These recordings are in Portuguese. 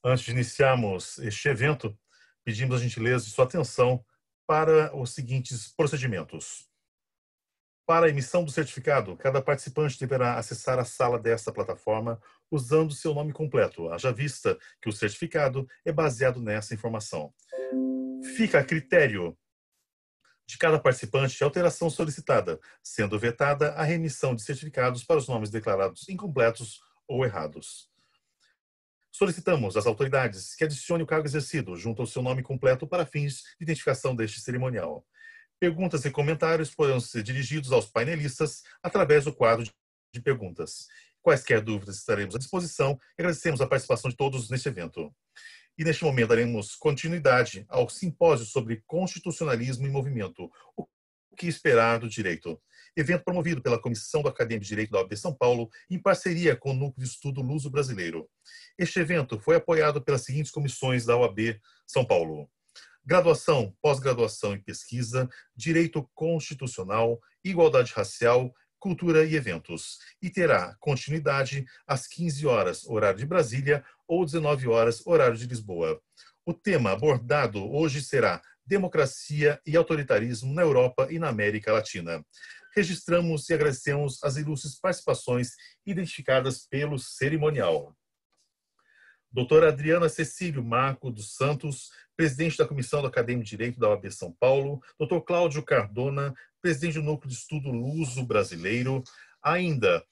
Antes de iniciarmos este evento, pedimos a gentileza de sua atenção para os seguintes procedimentos. Para a emissão do certificado, cada participante deverá acessar a sala desta plataforma usando seu nome completo, haja vista que o certificado é baseado nessa informação. Fica a critério de cada participante a alteração solicitada, sendo vetada a remissão de certificados para os nomes declarados incompletos ou errados. Solicitamos às autoridades que adicione o cargo exercido junto ao seu nome completo para fins de identificação deste cerimonial. Perguntas e comentários poderão ser dirigidos aos painelistas através do quadro de perguntas. Quaisquer dúvidas estaremos à disposição e agradecemos a participação de todos neste evento. E neste momento daremos continuidade ao simpósio sobre constitucionalismo em movimento, o que esperar do direito. Evento promovido pela Comissão do Acadêmico de Direito da OAB São Paulo, em parceria com o Núcleo de Estudo Luso-Brasileiro. Este evento foi apoiado pelas seguintes comissões da OAB São Paulo: Graduação, Pós-Graduação e Pesquisa, Direito Constitucional, Igualdade Racial, Cultura e Eventos. E terá continuidade às 15 horas, horário de Brasília, ou 19 horas, horário de Lisboa. O tema abordado hoje será Democracia e Autoritarismo na Europa e na América Latina. Registramos e agradecemos as ilustres participações identificadas pelo cerimonial. Doutora Adriana Cecílio Marco dos Santos, presidente da Comissão do Acadêmico de Direito da OAB São Paulo. Doutor Cláudio Cardona, presidente do Núcleo de Estudo Luso-Brasileiro. Ainda,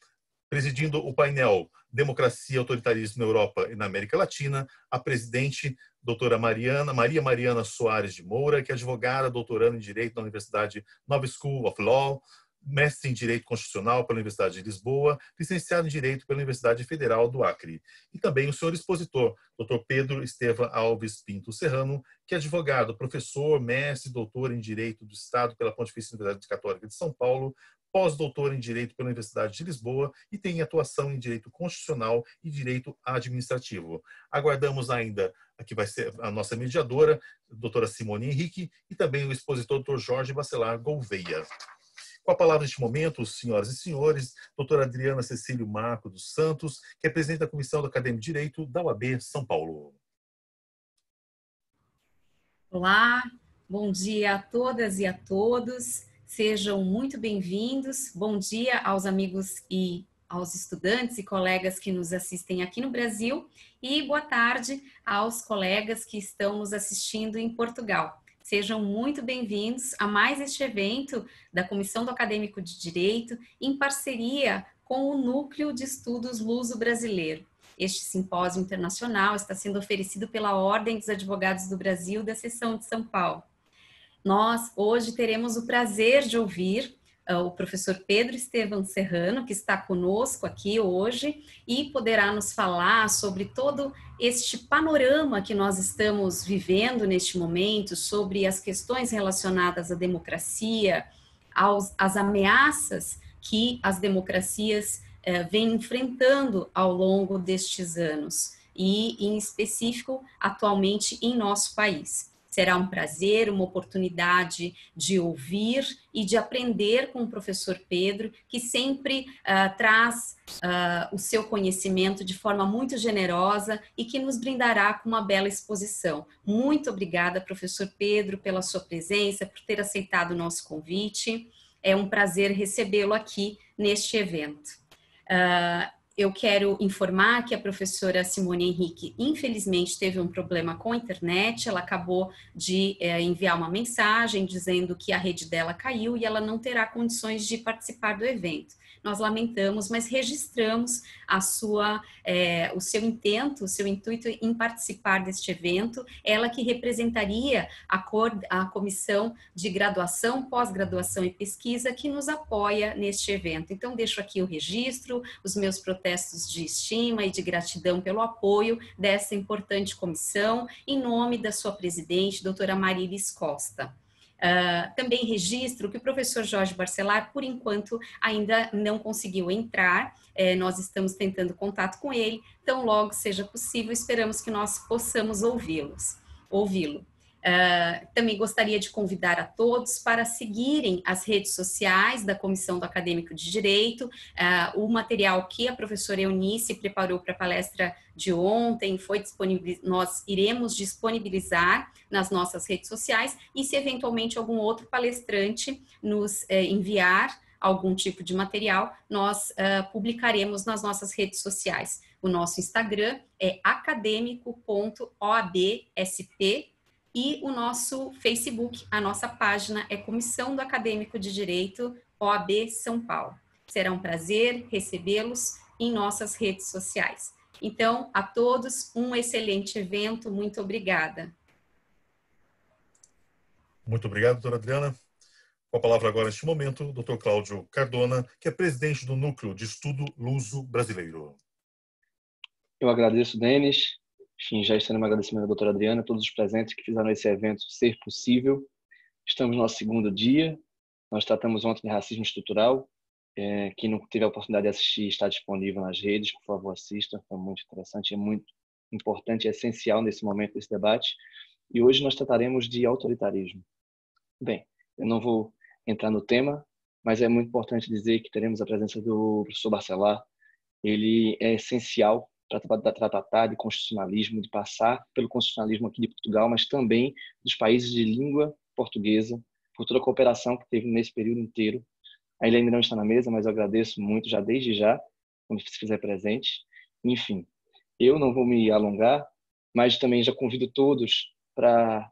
presidindo o painel Democracia e Autoritarismo na Europa e na América Latina, a presidente, doutora Maria Mariana Soares de Moura, que é advogada, doutoranda em Direito na Universidade Nova School of Law, mestre em Direito Constitucional pela Universidade de Lisboa, licenciado em Direito pela Universidade Federal do Acre. E também o senhor expositor, Dr. Pedro Estevam Alves Pinto Serrano, que é advogado, professor, mestre e doutor em Direito do Estado pela Pontifícia Universidade Católica de São Paulo, pós-doutor em Direito pela Universidade de Lisboa e tem atuação em Direito Constitucional e Direito Administrativo. Aguardamos ainda a que vai ser a nossa mediadora, doutora Simone Henrique, e também o expositor, Dr. Jorge Bacelar Gouveia. Com a palavra neste momento, senhoras e senhores, doutora Adriana Cecílio Marco dos Santos, que é presidente da Comissão do Acadêmico de Direito da OAB São Paulo. Olá, bom dia a todas e a todos, sejam muito bem-vindos. Bom dia aos amigos e aos estudantes e colegas que nos assistem aqui no Brasil e boa tarde aos colegas que estão nos assistindo em Portugal. Sejam muito bem-vindos a mais este evento da Comissão do Acadêmico de Direito, em parceria com o Núcleo de Estudos Luso-Brasileiro. Este simpósio internacional está sendo oferecido pela Ordem dos Advogados do Brasil da Seção de São Paulo. Nós hoje teremos o prazer de ouvir o professor Pedro Estevam Serrano, que está conosco aqui hoje e poderá nos falar sobre todo este panorama que nós estamos vivendo neste momento, sobre as questões relacionadas à democracia, às ameaças que as democracias vêm enfrentando ao longo destes anos e, em específico, atualmente em nosso país. Será um prazer, uma oportunidade de ouvir e de aprender com o professor Pedro, que sempre traz o seu conhecimento de forma muito generosa e que nos brindará com uma bela exposição. Muito obrigada, professor Pedro, pela sua presença, por ter aceitado o nosso convite. É um prazer recebê-lo aqui neste evento. Eu quero informar que a professora Simone Henrique, infelizmente, teve um problema com a internet. Ela acabou de enviar uma mensagem dizendo que a rede dela caiu e ela não terá condições de participar do evento. Nós lamentamos, mas registramos o seu intento, o seu intuito em participar deste evento. Ela que representaria a Comissão de Graduação, Pós-Graduação e Pesquisa que nos apoia neste evento. Então, deixo aqui o registro, os meus protestos de estima e de gratidão pelo apoio dessa importante comissão, em nome da sua presidente, doutora Marilis Costa. Também registro que o professor Jorge Bacelar, por enquanto, ainda não conseguiu entrar, nós estamos tentando contato com ele, então logo seja possível, esperamos que nós possamos ouvi-lo. Também gostaria de convidar a todos para seguirem as redes sociais da Comissão do Acadêmico de Direito. O material que a professora Eunice preparou para a palestra de ontem foi nós iremos disponibilizar nas nossas redes sociais, e se eventualmente algum outro palestrante nos enviar algum tipo de material, nós publicaremos nas nossas redes sociais. O nosso Instagram é acadêmico.oabsp, e o nosso Facebook, a nossa página é Comissão do Acadêmico de Direito, OAB São Paulo. Será um prazer recebê-los em nossas redes sociais. Então, a todos, um excelente evento. Muito obrigada. Muito obrigado, doutora Adriana. Com a palavra agora, neste momento, o doutor Cláudio Cardona, que é presidente do Núcleo de Estudo Luso Brasileiro. Eu agradeço, Denis. Enfim, já estendo um agradecimento à doutora Adriana, a todos os presentes que fizeram esse evento ser possível. Estamos no nosso segundo dia. Nós tratamos ontem de racismo estrutural. Quem não teve a oportunidade de assistir, está disponível nas redes. Por favor, assista. Foi muito interessante, é muito importante e essencial nesse momento desse debate. E hoje nós trataremos de autoritarismo. Bem, eu não vou entrar no tema, mas é muito importante dizer que teremos a presença do professor Bacelar. Ele é essencial para tratar de constitucionalismo, de passar pelo constitucionalismo aqui de Portugal, mas também dos países de língua portuguesa, por toda a cooperação que teve nesse período inteiro. Ele ainda não está na mesa, mas eu agradeço muito já desde já, quando se fizer presente. Enfim, eu não vou me alongar, mas também já convido todos para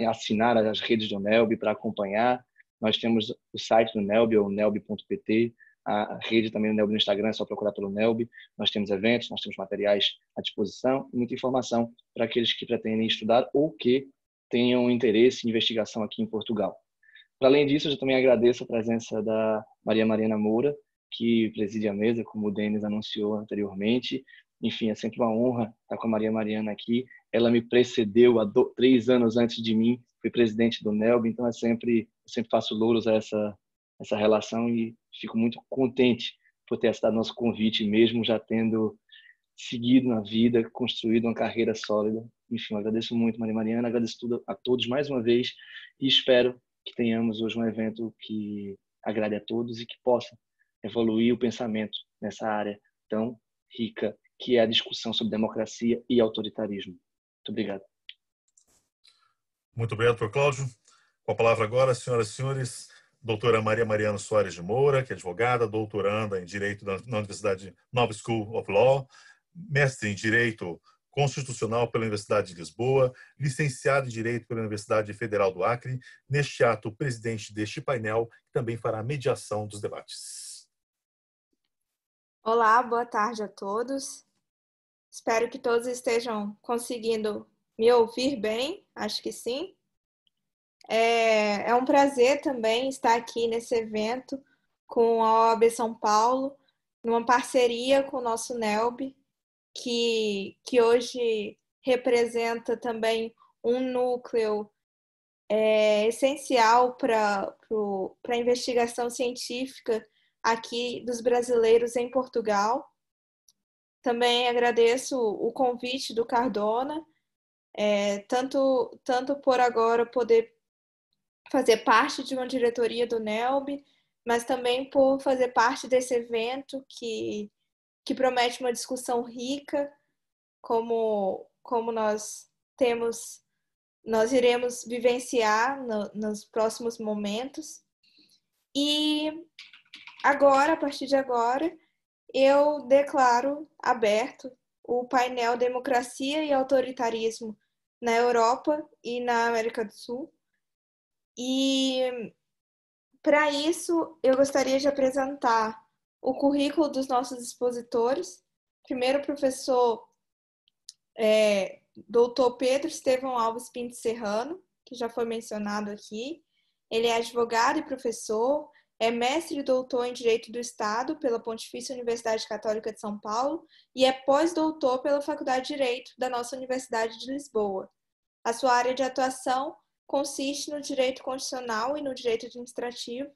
assinar as redes do NELB, para acompanhar. Nós temos o site do NELB, ou nelb.pt, a rede também do NELB no Instagram, é só procurar pelo NELB. Nós temos eventos, nós temos materiais à disposição e muita informação para aqueles que pretendem estudar ou que tenham interesse em investigação aqui em Portugal. Para além disso, eu também agradeço a presença da Maria Mariana Moura, que preside a mesa, como o Denis anunciou anteriormente. Enfim, é sempre uma honra estar com a Maria Mariana aqui. Ela me precedeu 3 anos antes de mim, fui presidente do NELB, então eu sempre faço louros a essa relação e fico muito contente por ter aceitado nosso convite, mesmo já tendo seguido na vida, construído uma carreira sólida. Enfim, eu agradeço muito, Maria Mariana, agradeço a todos mais uma vez e espero que tenhamos hoje um evento que agrade a todos e que possa evoluir o pensamento nessa área tão rica que é a discussão sobre democracia e autoritarismo. Muito obrigado. Muito obrigado, doutor Cláudio. Com a palavra agora, senhoras e senhores, doutora Maria Mariana Soares de Moura, que é advogada, doutoranda em Direito na Universidade Nova School of Law, mestre em Direito Constitucional pela Universidade de Lisboa, licenciada em Direito pela Universidade Federal do Acre, neste ato, presidente deste painel, que também fará a mediação dos debates. Olá, boa tarde a todos. Espero que todos estejam conseguindo me ouvir bem, acho que sim. É um prazer também estar aqui nesse evento com a OAB São Paulo, numa parceria com o nosso NELB, que hoje representa também um núcleo essencial para a investigação científica aqui dos brasileiros em Portugal. Também agradeço o convite do Cardona, tanto por agora poder fazer parte de uma diretoria do NELB, mas também por fazer parte desse evento que promete uma discussão rica, como nós iremos vivenciar nos próximos momentos. E agora, a partir de agora, eu declaro aberto o painel Democracia e Autoritarismo na Europa e na América do Sul. E, para isso, eu gostaria de apresentar o currículo dos nossos expositores. Primeiro, o professor Dr. Pedro Estevão Alves Pinto Serrano, que já foi mencionado aqui. Ele é advogado e professor, é mestre e doutor em Direito do Estado pela Pontifícia Universidade Católica de São Paulo e é pós-doutor pela Faculdade de Direito da nossa Universidade de Lisboa. A sua área de atuação consiste no direito constitucional e no direito administrativo.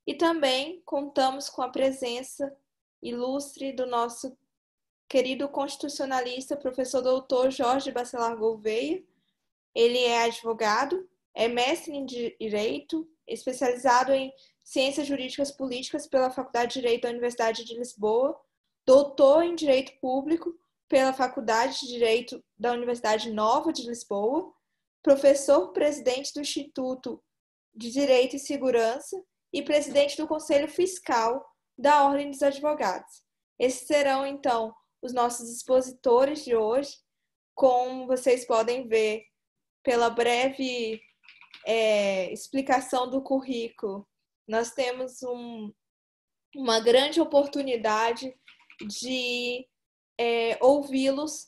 E também contamos com a presença ilustre do nosso querido constitucionalista, professor doutor Jorge Bacelar Gouveia. Ele é advogado, é mestre em Direito, especializado em Ciências Jurídicas Políticas pela Faculdade de Direito da Universidade de Lisboa, doutor em Direito Público pela Faculdade de Direito da Universidade Nova de Lisboa, professor presidente do Instituto de Direito e Segurança e presidente do Conselho Fiscal da Ordem dos Advogados. Esses serão, então, os nossos expositores de hoje. Como vocês podem ver pela breve explicação do currículo, nós temos uma grande oportunidade de ouvi-los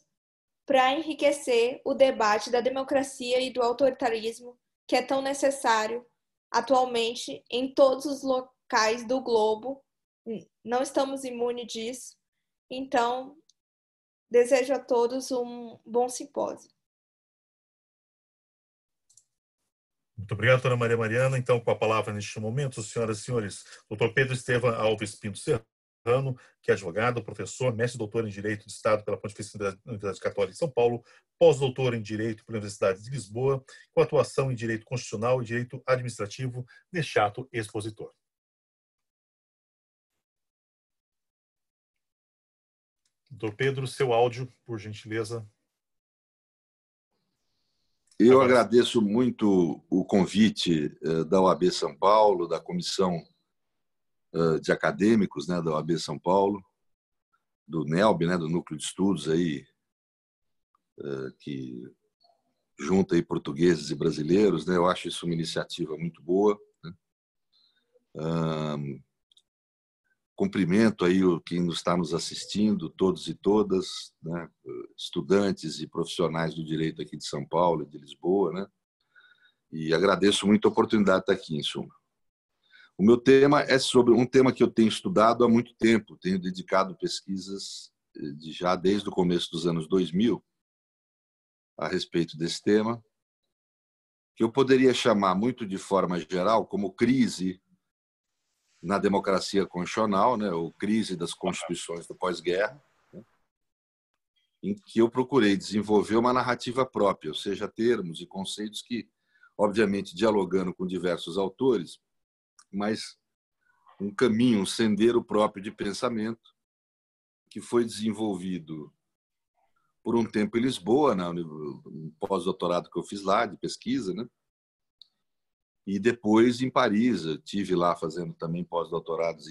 para enriquecer o debate da democracia e do autoritarismo que é tão necessário atualmente em todos os locais do globo. Não estamos imunes disso. Então, desejo a todos um bom simpósio. Muito obrigado, doutora Maria Mariana. Então, com a palavra neste momento, senhoras e senhores, doutor Pedro Estevam Alves Pinto Serrano, que é advogado, professor, mestre e doutor em Direito de Estado pela Pontifícia Universidade Católica de São Paulo, pós-doutor em Direito pela Universidade de Lisboa, com atuação em Direito Constitucional e Direito Administrativo, neste ato expositor. Doutor Pedro, seu áudio, por gentileza. Eu agradeço muito o convite da OAB São Paulo, da Comissão de Acadêmicos, né, da OAB São Paulo, do NELB, né, do Núcleo de Estudos aí, que junta aí portugueses e brasileiros, né? Eu acho isso uma iniciativa muito boa, né? Cumprimento aí quem está nos assistindo, todos e todas, né? Estudantes e profissionais do direito aqui de São Paulo e de Lisboa, né? E agradeço muito a oportunidade de estar aqui, em suma. O meu tema é sobre um tema que eu tenho estudado há muito tempo, tenho dedicado pesquisas já desde o começo dos anos 2000 a respeito desse tema, que eu poderia chamar muito de forma geral como crise na democracia constitucional, né, ou crise das constituições do pós-guerra, né, em que eu procurei desenvolver uma narrativa própria, ou seja, termos e conceitos que, obviamente, dialogando com diversos autores, mas um caminho, um sendero próprio de pensamento que foi desenvolvido por um tempo em Lisboa, no pós-doutorado que eu fiz lá, de pesquisa, né? E depois em Paris. Eu estive lá fazendo também pós-doutorados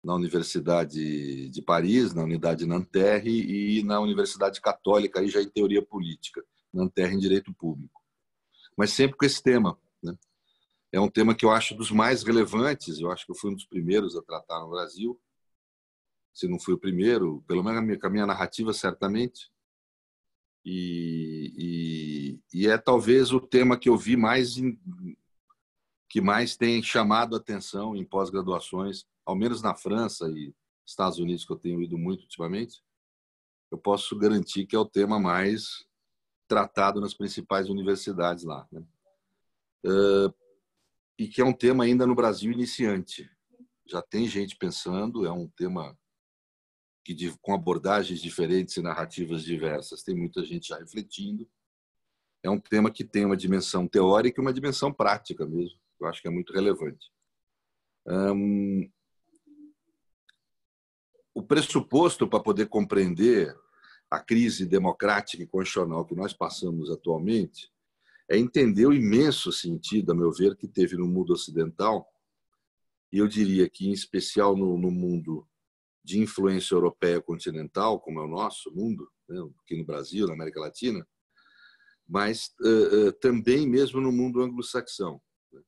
na Universidade de Paris, na Unidade Nanterre, e na Universidade Católica, aí já em Teoria Política, Nanterre em Direito Público. Mas sempre com esse tema, né? É um tema que eu acho dos mais relevantes, eu acho que eu fui um dos primeiros a tratar no Brasil, se não fui o primeiro, pelo menos com a minha narrativa, certamente. E é talvez o tema que eu vi que mais tem chamado a atenção em pós-graduações, ao menos na França e Estados Unidos, que eu tenho ido muito ultimamente. Eu posso garantir que é o tema mais tratado nas principais universidades lá, né? E que é um tema ainda no Brasil iniciante. Já tem gente pensando, é um tema com abordagens diferentes e narrativas diversas. Tem muita gente já refletindo. É um tema que tem uma dimensão teórica e uma dimensão prática mesmo. Eu acho que é muito relevante. O pressuposto para poder compreender a crise democrática e constitucional que nós passamos atualmente é entender o imenso sentido, a meu ver, que teve no mundo ocidental, e eu diria que, em especial, no mundo de influência europeia continental, como é o nosso mundo, né, aqui no Brasil, na América Latina, mas também mesmo no mundo anglo-saxão, né,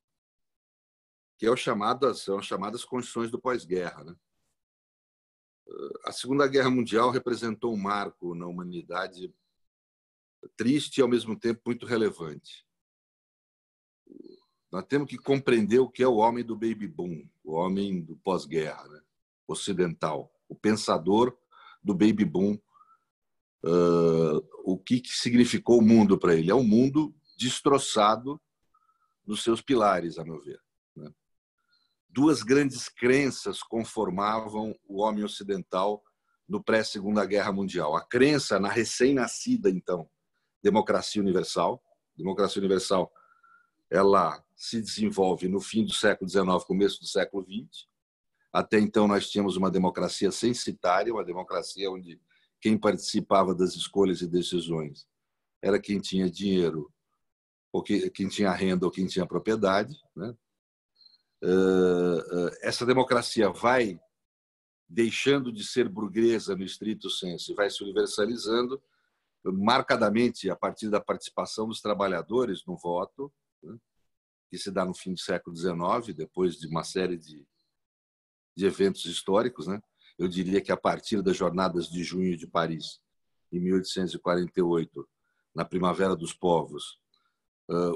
que são chamadas condições do pós-guerra, né? A Segunda Guerra Mundial representou um marco na humanidade triste e, ao mesmo tempo, muito relevante. Nós temos que compreender o que é o homem do baby boom, o homem do pós-guerra, né? Ocidental, o pensador do baby boom. O que significou o mundo para ele? É um mundo destroçado nos seus pilares, a meu ver, né? Duas grandes crenças conformavam o homem ocidental no pré-Segunda Guerra Mundial. A crença na recém-nascida, então, democracia universal, democracia universal, ela se desenvolve no fim do século XIX, começo do século XX. Até então, nós tínhamos uma democracia censitária, uma democracia onde quem participava das escolhas e decisões era quem tinha dinheiro, ou quem tinha renda ou quem tinha propriedade, né? Essa democracia vai deixando de ser burguesa no estrito senso e vai se universalizando marcadamente a partir da participação dos trabalhadores no voto, né? Que se dá no fim do século XIX, depois de uma série de eventos históricos, né? Eu diria que a partir das Jornadas de Junho de Paris, em 1848, na Primavera dos Povos,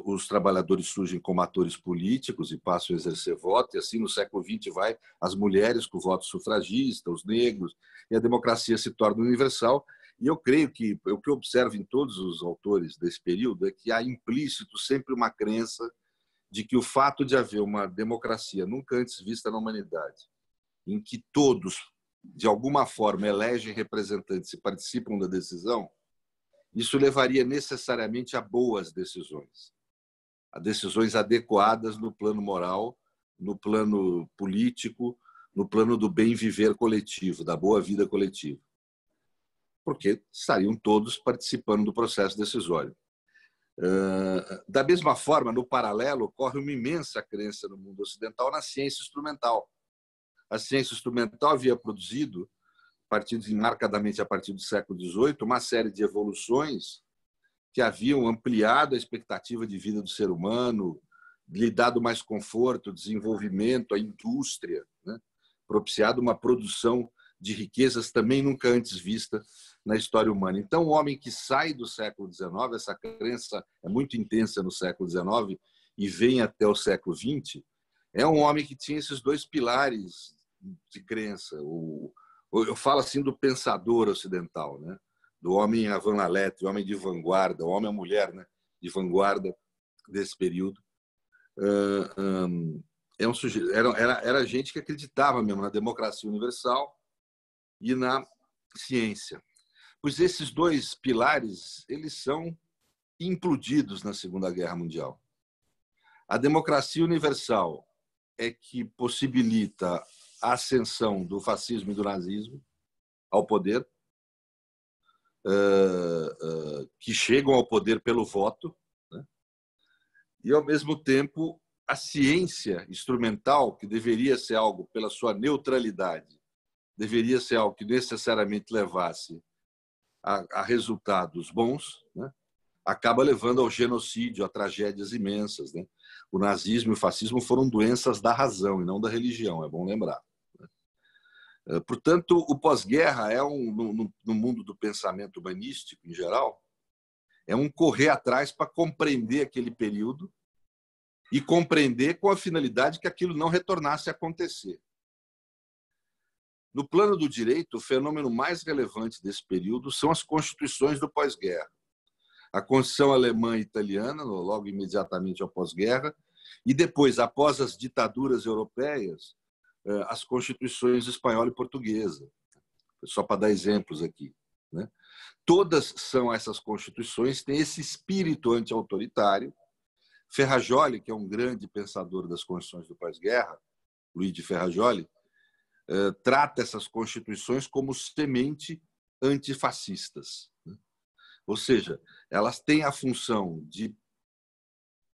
os trabalhadores surgem como atores políticos e passam a exercer voto, e assim no século XX vai as mulheres com o voto sufragista, os negros, e a democracia se torna universal. E eu creio que o que eu observo em todos os autores desse período é que há implícito sempre uma crença de que o fato de haver uma democracia nunca antes vista na humanidade, em que todos, de alguma forma, elegem representantes e participam da decisão, isso levaria necessariamente a boas decisões, a decisões adequadas no plano moral, no plano político, no plano do bem viver coletivo, da boa vida coletiva, porque estariam todos participando do processo decisório. Da mesma forma, no paralelo, ocorre uma imensa crença no mundo ocidental na ciência instrumental. A ciência instrumental havia produzido, marcadamente a partir do século XVIII, uma série de evoluções que haviam ampliado a expectativa de vida do ser humano, lhe dado mais conforto, desenvolvimento, a indústria, né? Propiciado uma produção de riquezas também nunca antes vista na história humana. Então, o homem que sai do século XIX, essa crença é muito intensa no século XIX e vem até o século XX, é um homem que tinha esses dois pilares de crença. Eu falo assim do pensador ocidental, né? Do homem avant la lettre, o homem de vanguarda, o homem e a mulher, né? De vanguarda desse período. Era gente que acreditava mesmo na democracia universal e na ciência. Pois esses dois pilares, eles são implodidos na Segunda Guerra Mundial. A democracia universal é que possibilita a ascensão do fascismo e do nazismo ao poder, que chegam ao poder pelo voto, né? E, ao mesmo tempo, a ciência instrumental, que deveria ser algo pela sua neutralidade, deveria ser algo que necessariamente levasse a resultados bons, né? Acaba levando ao genocídio, a tragédias imensas, né? O nazismo e o fascismo foram doenças da razão e não da religião, é bom lembrar. Portanto, o pós-guerra no mundo do pensamento humanístico em geral, é um correr atrás para compreender aquele período e compreender com a finalidade que aquilo não retornasse a acontecer. No plano do direito, o fenômeno mais relevante desse período são as constituições do pós-guerra. A Constituição alemã e italiana, logo imediatamente após guerra, e depois, após as ditaduras europeias, as constituições espanhola e portuguesa, só para dar exemplos aqui, né? Todas são essas constituições, têm esse espírito anti-autoritário. Ferrajoli, que é um grande pensador das constituições do pós-guerra, Luigi Ferrajoli, trata essas constituições como semente antifascistas, né? Ou seja, elas têm a função de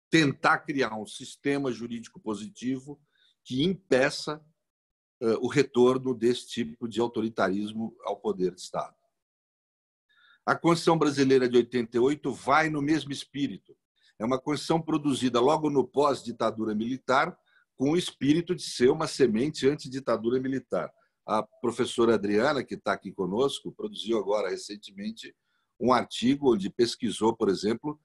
tentar criar um sistema jurídico positivo que impeça o retorno desse tipo de autoritarismo ao poder de Estado. A Constituição Brasileira de 88 vai no mesmo espírito. É uma Constituição produzida logo no pós-ditadura militar, com o espírito de ser uma semente anti-ditadura militar. A professora Adriana, que está aqui conosco, produziu agora recentemente um artigo onde pesquisou, por exemplo,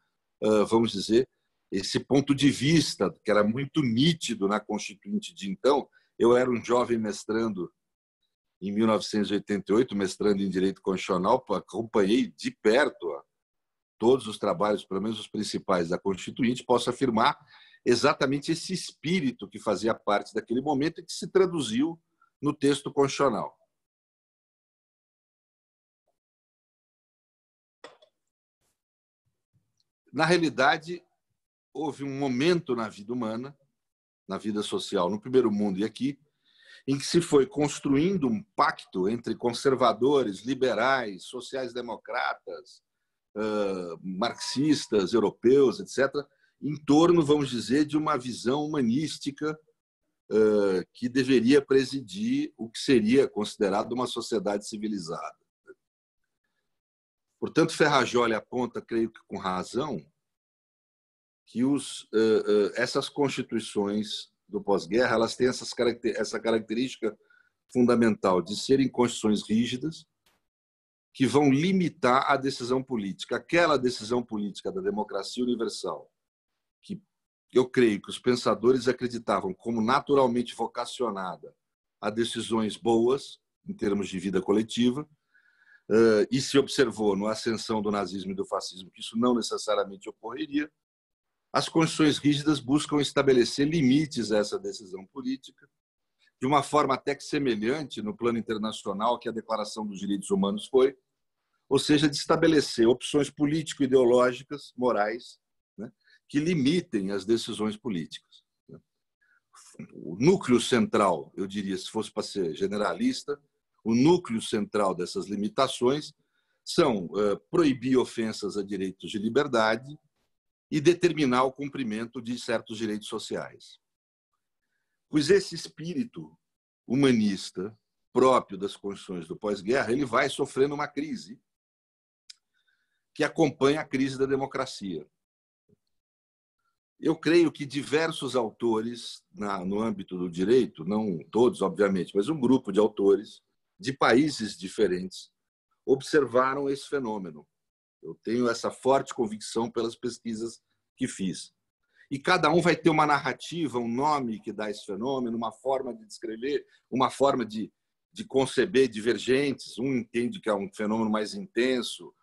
vamos dizer, esse ponto de vista, que era muito nítido na Constituinte de então. Eu era um jovem mestrando em 1988, mestrando em Direito Constitucional, acompanhei de perto todos os trabalhos, pelo menos os principais, da Constituinte. Posso afirmar exatamente esse espírito que fazia parte daquele momento e que se traduziu no texto constitucional. na realidade, houve um momento na vida humana, na vida social, no primeiro mundo e aqui, em que se foi construindo um pacto entre conservadores, liberais, sociais-democratas, marxistas, europeus, etc., em torno, vamos dizer, de uma visão humanística que deveria presidir o que seria considerado uma sociedade civilizada. Portanto, Ferrajoli aponta, creio que com razão, que essas constituições do pós-guerra elas têm essa característica fundamental de serem constituições rígidas que vão limitar a decisão política. Aquela decisão política da democracia universal, que eu creio que os pensadores acreditavam como naturalmente vocacionada a decisões boas, em termos de vida coletiva, e se observou na ascensão do nazismo e do fascismo que isso não necessariamente ocorreria. As constituições rígidas buscam estabelecer limites a essa decisão política, de uma forma até que semelhante no plano internacional que a Declaração dos Direitos Humanos foi, ou seja, de estabelecer opções político-ideológicas, morais, né, que limitem as decisões políticas. O núcleo central, eu diria, se fosse para ser generalista, o núcleo central dessas limitações são proibir ofensas a direitos de liberdade e determinar o cumprimento de certos direitos sociais. Pois esse espírito humanista próprio das condições do pós-guerra, ele vai sofrendo uma crise que acompanha a crise da democracia. Eu creio que diversos autores no âmbito do direito, não todos, obviamente, mas um grupo de autores de países diferentes observaram esse fenômeno. Eu tenho essa forte convicção pelas pesquisas que fiz. E cada um vai ter uma narrativa, um nome que dá esse fenômeno, uma forma de descrever, uma forma de conceber divergentes. Um entende que é um fenômeno mais intenso,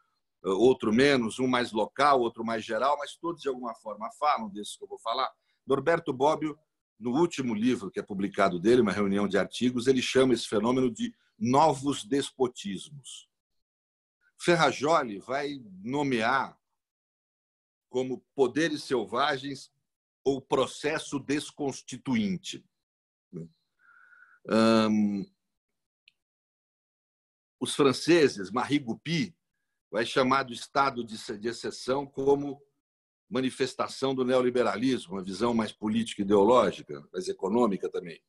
outro menos, um mais local, outro mais geral, mas todos, de alguma forma, falam desses que eu vou falar. Norberto Bobbio, no último livro que é publicado dele, uma reunião de artigos, ele chama esse fenômeno de novos despotismos. Ferrajoli vai nomear como poderes selvagens ou processo desconstituinte. Os franceses, Marie Goupil, vai chamar do estado de exceção como manifestação do neoliberalismo, uma visão mais político-ideológica, mais econômica também.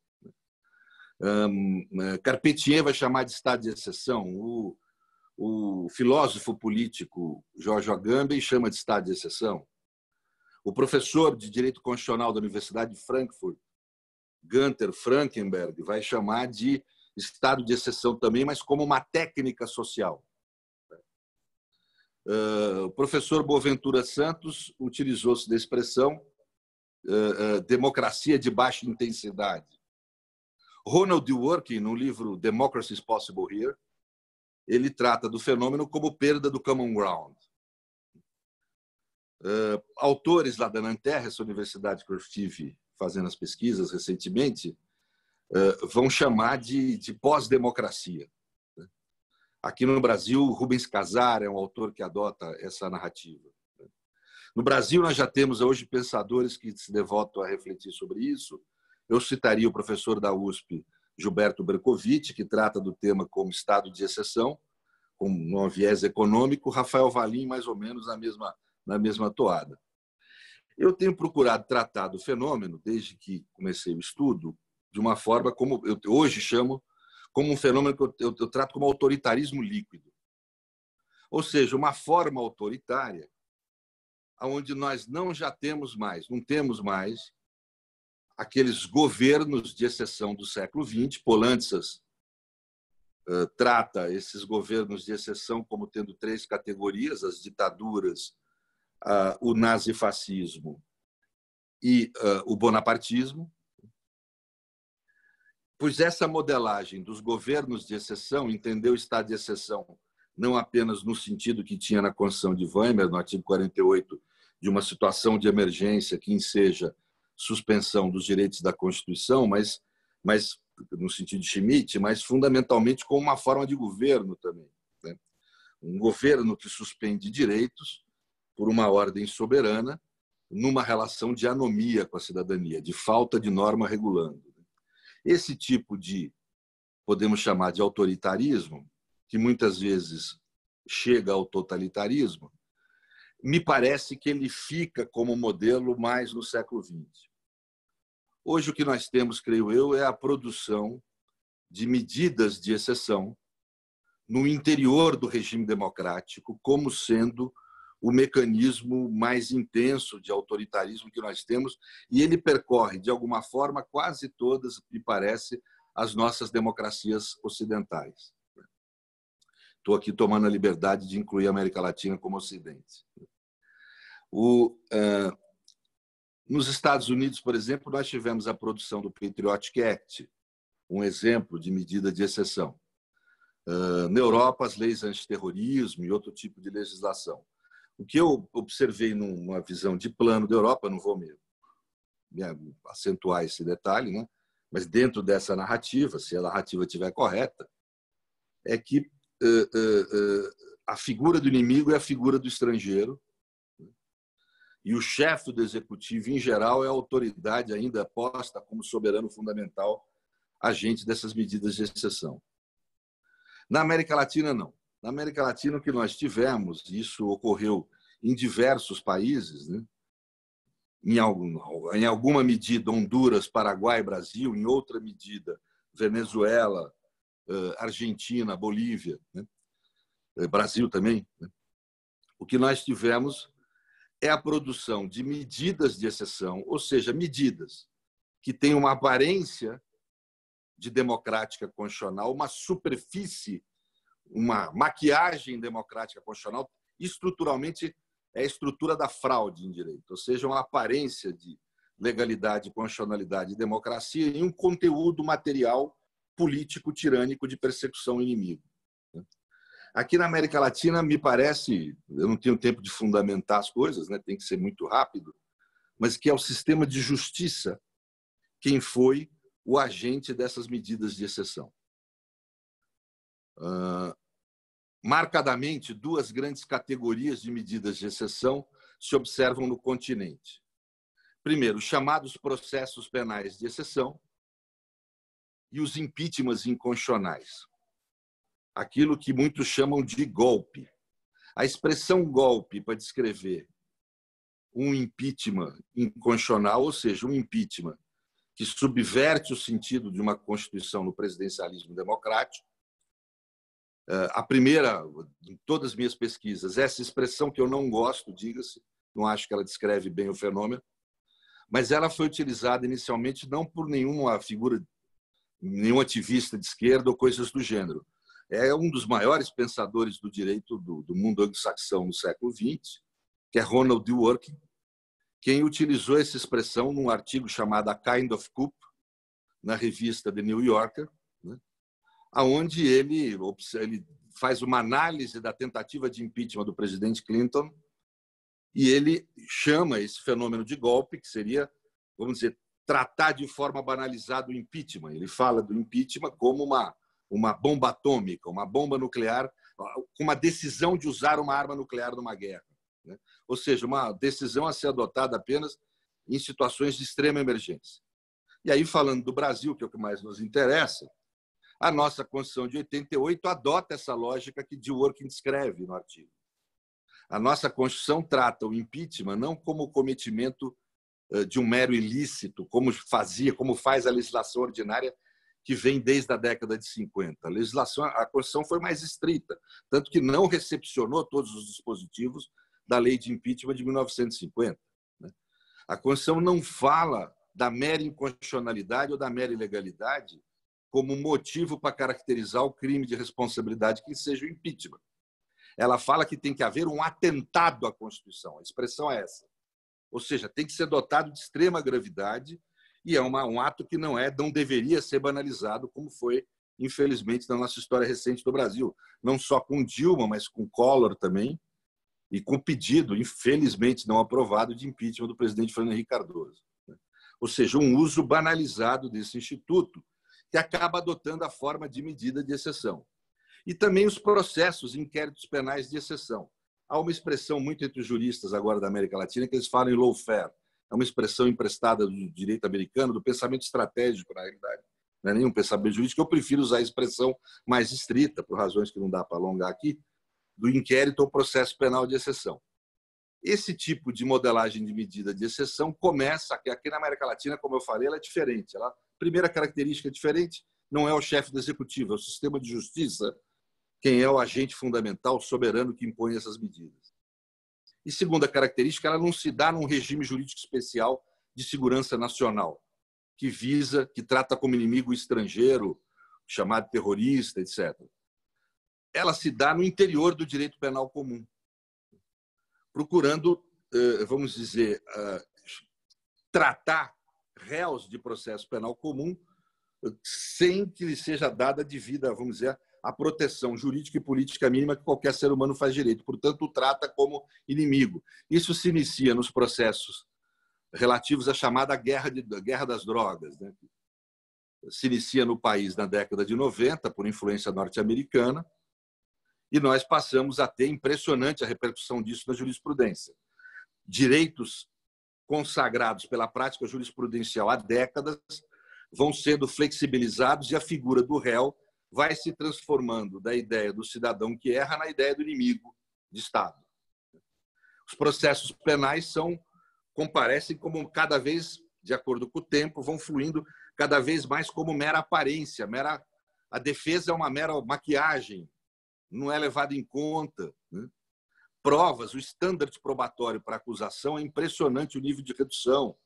Carpentier vai chamar de estado de exceção. O filósofo político Georges Agamben chama de estado de exceção. O professor de Direito Constitucional da Universidade de Frankfurt, Gunther Frankenberg, vai chamar de estado de exceção também, mas como uma técnica social. O professor Boaventura Santos utilizou-se da expressão democracia de baixa intensidade. Ronald Dworkin, no livro Democracy is Possible Here, ele trata do fenômeno como perda do common ground. Autores lá da Nanterre, essa universidade que eu estive fazendo as pesquisas recentemente, vão chamar de pós-democracia. Aqui no Brasil, Rubens Casar é um autor que adota essa narrativa. No Brasil, nós já temos hoje pensadores que se devotam a refletir sobre isso. Eu citaria o professor da USP, Gilberto Bercovitch, que trata do tema como estado de exceção, com um viés econômico, Rafael Valim, mais ou menos na mesma toada. Eu tenho procurado tratar do fenômeno, desde que comecei o estudo, de uma forma como eu hoje chamo como um fenômeno que eu trato como autoritarismo líquido. Ou seja, uma forma autoritária onde nós não temos mais aqueles governos de exceção do século XX. Polantzas trata esses governos de exceção como tendo 3 categorias: as ditaduras, o nazifascismo e o bonapartismo. Pois essa modelagem dos governos de exceção entendeu o estado de exceção não apenas no sentido que tinha na Constituição de Weimar, no artigo 48, de uma situação de emergência que enseja suspensão dos direitos da Constituição, mas no sentido de Schmitt, mas fundamentalmente como uma forma de governo também, né? Um governo que suspende direitos por uma ordem soberana numa relação de anomia com a cidadania, de falta de norma regulando. Esse tipo de, podemos chamar de autoritarismo, que muitas vezes chega ao totalitarismo, me parece que ele fica como modelo mais no século XX. Hoje o que nós temos, creio eu, é a produção de medidas de exceção no interior do regime democrático, como sendo o mecanismo mais intenso de autoritarismo que nós temos, e ele percorre, de alguma forma, quase todas, me parece, as nossas democracias ocidentais. Estou aqui tomando a liberdade de incluir a América Latina como Ocidente. Nos Estados Unidos, por exemplo, nós tivemos a produção do Patriotic Act, um exemplo de medida de exceção. Na Europa, as leis antiterrorismo e outro tipo de legislação. O que eu observei numa visão de plano da Europa, não vou me acentuar esse detalhe, né? Mas dentro dessa narrativa, se a narrativa estiver correta, é que a figura do inimigo é a figura do estrangeiro, e o chefe do executivo, em geral, é a autoridade ainda posta como soberano fundamental, agente dessas medidas de exceção. Na América Latina, não. Na América Latina, o que nós tivemos, isso ocorreu em diversos países, né? Em alguma medida, Honduras, Paraguai, Brasil, em outra medida, Venezuela, Argentina, Bolívia, né? Brasil também. Né? O que nós tivemos é a produção de medidas de exceção, ou seja, medidas que têm uma aparência de democrática constitucional, uma superfície, uma maquiagem democrática constitucional, estruturalmente é a estrutura da fraude em direito, ou seja, uma aparência de legalidade, constitucionalidade e democracia em um conteúdo material político tirânico de persecução ao inimigo. Aqui na América Latina, me parece, eu não tenho tempo de fundamentar as coisas, né? Tem que ser muito rápido, mas que é o sistema de justiça quem foi o agente dessas medidas de exceção. Marcadamente, duas grandes categorias de medidas de exceção se observam no continente. Primeiro, os chamados processos penais de exceção e os impeachments inconstitucionais. Aquilo que muitos chamam de golpe. A expressão golpe para descrever um impeachment inconstitucional, ou seja, um impeachment que subverte o sentido de uma Constituição no presidencialismo democrático. A primeira, em todas as minhas pesquisas, essa expressão que eu não gosto, diga-se, não acho que ela descreve bem o fenômeno, mas ela foi utilizada inicialmente não por nenhuma figura, nenhum ativista de esquerda ou coisas do gênero. É um dos maiores pensadores do direito do mundo anglo-saxão no século XX, que é Ronald Dworkin, quem utilizou essa expressão num artigo chamado A Kind of Coup, na revista The New Yorker, né, onde ele faz uma análise da tentativa de impeachment do presidente Clinton e ele chama esse fenômeno de golpe, que seria, vamos dizer, tratar de forma banalizada o impeachment. Ele fala do impeachment como uma bomba atômica, uma bomba nuclear, com uma decisão de usar uma arma nuclear numa guerra, né? Ou seja, uma decisão a ser adotada apenas em situações de extrema emergência. E aí, falando do Brasil, que é o que mais nos interessa, a nossa Constituição de 88 adota essa lógica que Dworkin descreve no artigo. A nossa Constituição trata o impeachment não como o cometimento de um mero ilícito, como faz a legislação ordinária que vem desde a década de 50. A Constituição foi mais estrita, tanto que não recepcionou todos os dispositivos da lei de impeachment de 1950. A Constituição não fala da mera inconstitucionalidade ou da mera ilegalidade como motivo para caracterizar o crime de responsabilidade que seja o impeachment. Ela fala que tem que haver um atentado à Constituição. A expressão é essa. Ou seja, tem que ser dotado de extrema gravidade e é um ato que não deveria ser banalizado, como foi, infelizmente, na nossa história recente do Brasil. Não só com Dilma, mas com Collor também, e com o pedido, infelizmente não aprovado, de impeachment do presidente Fernando Henrique Cardoso. Ou seja, um uso banalizado desse instituto, que acaba adotando a forma de medida de exceção. E também os processos, inquéritos penais de exceção. Há uma expressão muito entre os juristas agora da América Latina que eles falam em lawfare. É uma expressão emprestada do direito americano, do pensamento estratégico, na realidade. Não é nenhum pensamento jurídico. Eu prefiro usar a expressão mais estrita, por razões que não dá para alongar aqui, do inquérito ou processo penal de exceção. Esse tipo de modelagem de medida de exceção começa, aqui na América Latina, como eu falei, ela é diferente. A primeira característica diferente não é o chefe do executivo, é o sistema de justiça quem é o agente fundamental, soberano que impõe essas medidas. E segunda característica, ela não se dá num regime jurídico especial de segurança nacional, que visa, que trata como inimigo o estrangeiro, chamado terrorista, etc. Ela se dá no interior do direito penal comum, procurando, vamos dizer, tratar réus de processo penal comum sem que lhe seja dada a devida, vamos dizer, a proteção jurídica e política mínima que qualquer ser humano faz direito. Portanto, o trata como inimigo. Isso se inicia nos processos relativos à chamada guerra das drogas, né? Se inicia no país na década de 90, por influência norte-americana, e nós passamos a ter impressionante a repercussão disso na jurisprudência. Direitos consagrados pela prática jurisprudencial há décadas vão sendo flexibilizados e a figura do réu vai se transformando da ideia do cidadão que erra na ideia do inimigo de Estado. Os processos penais comparecem como cada vez, de acordo com o tempo, vão fluindo cada vez mais como mera aparência. A defesa é uma mera maquiagem, não é levado em conta, né? Provas, o standard probatório para acusação é impressionante o nível de redução.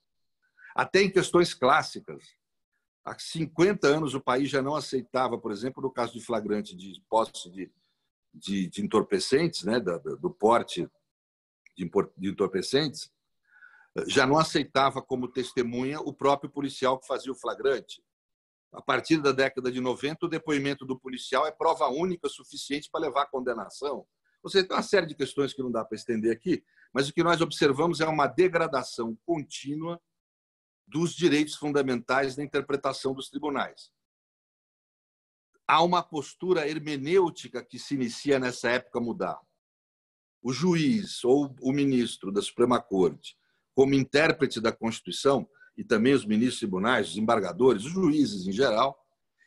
Até em questões clássicas. Há 50 anos o país já não aceitava, por exemplo, no caso de flagrante de posse de entorpecentes, né, do porte de entorpecentes, já não aceitava como testemunha o próprio policial que fazia o flagrante. A partir da década de 90, o depoimento do policial é prova única suficiente para levar à condenação. Ou seja, tem uma série de questões que não dá para estender aqui, mas o que nós observamos é uma degradação contínua dos direitos fundamentais da interpretação dos tribunais. Há uma postura hermenêutica que se inicia nessa época a mudar. O juiz ou o ministro da Suprema Corte, como intérprete da Constituição, e também os ministros tribunais, os embargadores, os juízes em geral,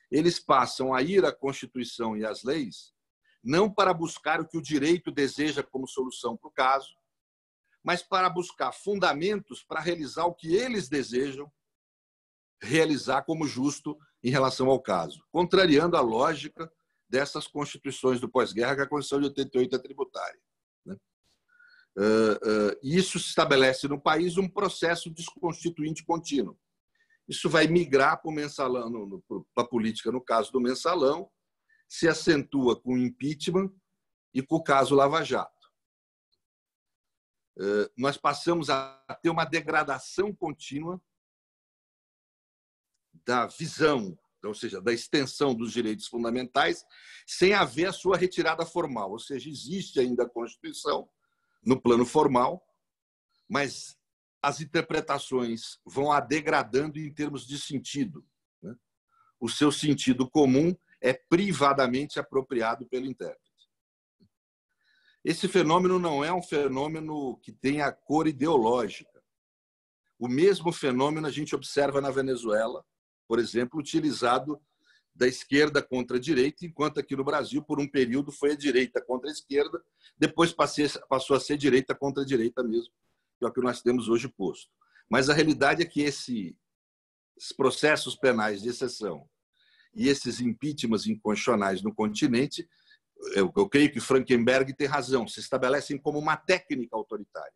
eles passam a ir à Constituição e às leis não para buscar o que o direito deseja como solução para o caso, mas para buscar fundamentos para realizar o que eles desejam realizar como justo em relação ao caso, contrariando a lógica dessas constituições do pós-guerra, que a Constituição de 88 é tributária. Isso estabelece no país um processo desconstituinte contínuo. Isso vai migrar para o mensalão, para a política, no caso do mensalão, se acentua com o impeachment e com o caso Lava Jato. Nós passamos a ter uma degradação contínua da visão, ou seja, da extensão dos direitos fundamentais, sem haver a sua retirada formal. Ou seja, existe ainda a Constituição no plano formal, mas as interpretações vão a degradando em termos de sentido, né? O seu sentido comum é privadamente apropriado pelo intérprete. Esse fenômeno não é um fenômeno que tenha cor ideológica. O mesmo fenômeno a gente observa na Venezuela, por exemplo, utilizado da esquerda contra a direita, enquanto aqui no Brasil, por um período, foi a direita contra a esquerda, depois passou a ser direita contra a direita mesmo, que é o que nós temos hoje posto. Mas a realidade é que esses processos penais de exceção e esses impeachments inconstitucionais no continente, eu creio que Frankenberg tem razão, se estabelecem como uma técnica autoritária.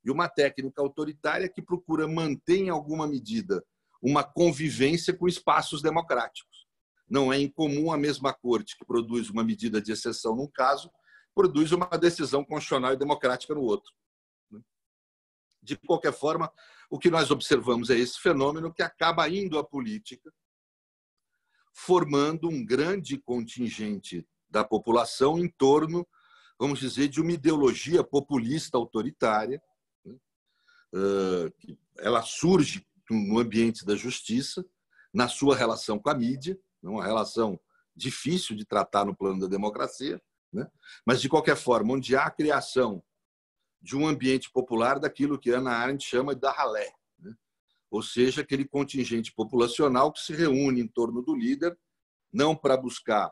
E uma técnica autoritária que procura manter, em alguma medida, uma convivência com espaços democráticos. Não é incomum a mesma corte que produz uma medida de exceção num caso, produz uma decisão constitucional e democrática no outro. De qualquer forma, o que nós observamos é esse fenômeno que acaba indo à política, formando um grande contingente da população em torno, vamos dizer, de uma ideologia populista autoritária. Ela surge no ambiente da justiça, na sua relação com a mídia, uma relação difícil de tratar no plano da democracia, né? Mas, de qualquer forma, onde há a criação de um ambiente popular daquilo que Hannah Arendt chama da ralé, né? Ou seja, aquele contingente populacional que se reúne em torno do líder, não para buscar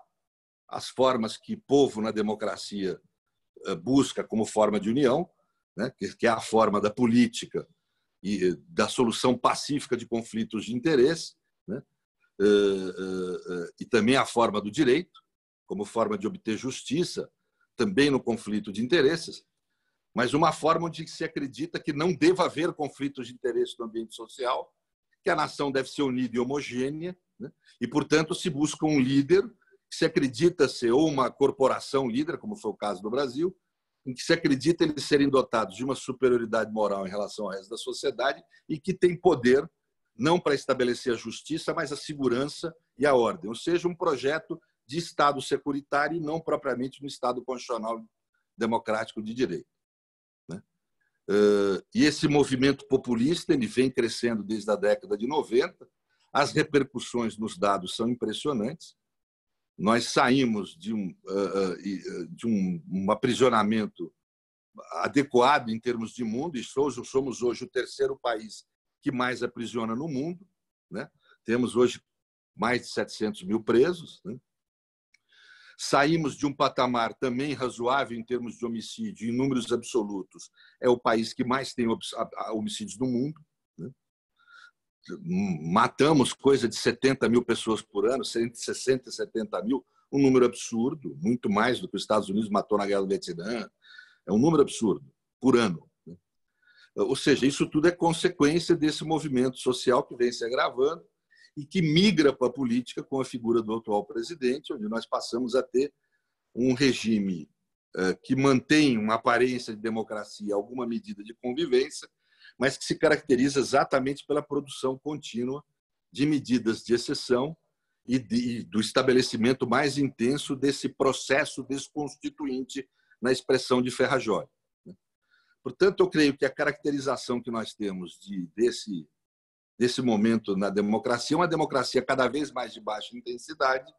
as formas que povo na democracia busca como forma de união, né? Que é a forma da política e da solução pacífica de conflitos de interesse, né? E também a forma do direito, como forma de obter justiça, também no conflito de interesses, mas uma forma onde se acredita que não deva haver conflitos de interesse no ambiente social, que a nação deve ser unida e homogênea, né? E, portanto, se busca um líder que se acredita ser ou uma corporação líder, como foi o caso do Brasil, em que se acredita eles serem dotados de uma superioridade moral em relação ao resto da sociedade e que tem poder não para estabelecer a justiça, mas a segurança e a ordem, ou seja, um projeto de Estado securitário e não propriamente um Estado constitucional democrático de direito, né? E esse movimento populista ele vem crescendo desde a década de 90, as repercussões nos dados são impressionantes. Nós saímos de um aprisionamento adequado em termos de mundo e somos hoje o terceiro país que mais aprisiona no mundo, né? Temos hoje mais de 700 mil presos, né? Saímos de um patamar também razoável em termos de homicídio, em números absolutos. É o país que mais tem homicídios no mundo, né? Matamos coisa de 70 mil pessoas por ano, entre 60 e 70 mil, um número absurdo, muito mais do que os Estados Unidos matou na Guerra do Vietnã. É um número absurdo, por ano. Ou seja, isso tudo é consequência desse movimento social que vem se agravando e que migra para a política com a figura do atual presidente, onde nós passamos a ter um regime que mantém uma aparência de democracia, alguma medida de convivência, mas que se caracteriza exatamente pela produção contínua de medidas de exceção e do estabelecimento mais intenso desse processo desconstituinte na expressão de Ferrajoli. Portanto, eu creio que a caracterização que nós temos desse momento na democracia é uma democracia cada vez mais de baixa intensidade,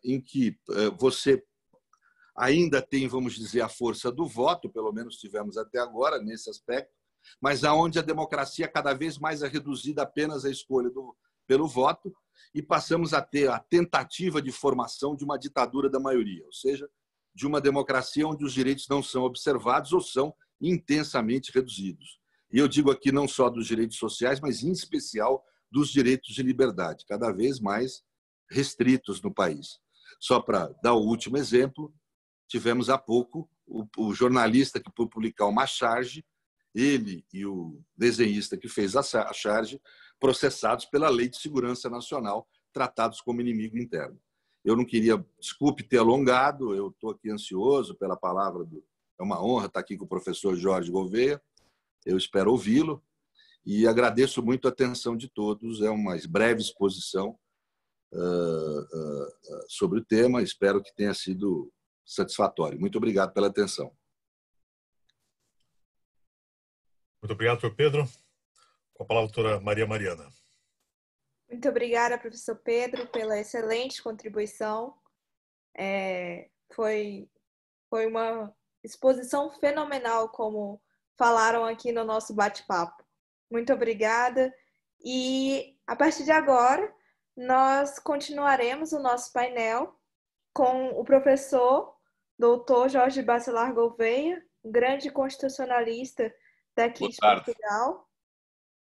em que você ainda tem, vamos dizer, a força do voto, pelo menos tivemos até agora nesse aspecto, mas aonde a democracia cada vez mais é reduzida apenas à escolha pelo voto e passamos a ter a tentativa de formação de uma ditadura da maioria, ou seja, de uma democracia onde os direitos não são observados ou são intensamente reduzidos. E eu digo aqui não só dos direitos sociais, mas em especial dos direitos de liberdade, cada vez mais restritos no país. Só para dar o último exemplo, tivemos há pouco o jornalista que foi publicar uma charge, ele e o desenhista que fez a charge, processados pela Lei de Segurança Nacional, tratados como inimigo interno. Eu não queria, desculpe ter alongado, eu estou aqui ansioso pela palavra, é uma honra estar aqui com o professor Jorge Gouveia, eu espero ouvi-lo e agradeço muito a atenção de todos, é uma breve exposição sobre o tema, espero que tenha sido satisfatório. Muito obrigado pela atenção. Muito obrigado, doutor Pedro. Com a palavra, a doutora Maria Mariana. Muito obrigada, professor Pedro, pela excelente contribuição. Foi uma exposição fenomenal, como falaram aqui no nosso bate-papo. Muito obrigada. E, a partir de agora, nós continuaremos o nosso painel com o professor doutor Jorge Bacelar Gouveia, um grande constitucionalista daqui de Portugal.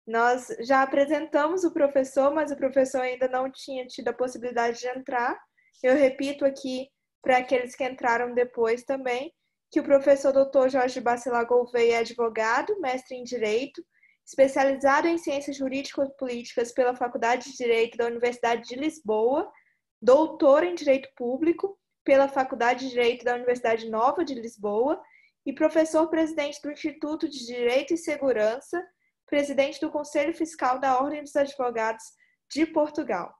Nós já apresentamos o professor, mas o professor ainda não tinha tido a possibilidade de entrar. Eu repito aqui para aqueles que entraram depois também, que o professor Dr. Jorge Bacelar Gouveia é advogado, mestre em Direito, especializado em Ciências Jurídicas e Políticas pela Faculdade de Direito da Universidade de Lisboa, doutor em Direito Público pela Faculdade de Direito da Universidade Nova de Lisboa e professor-presidente do Instituto de Direito e Segurança, presidente do Conselho Fiscal da Ordem dos Advogados de Portugal.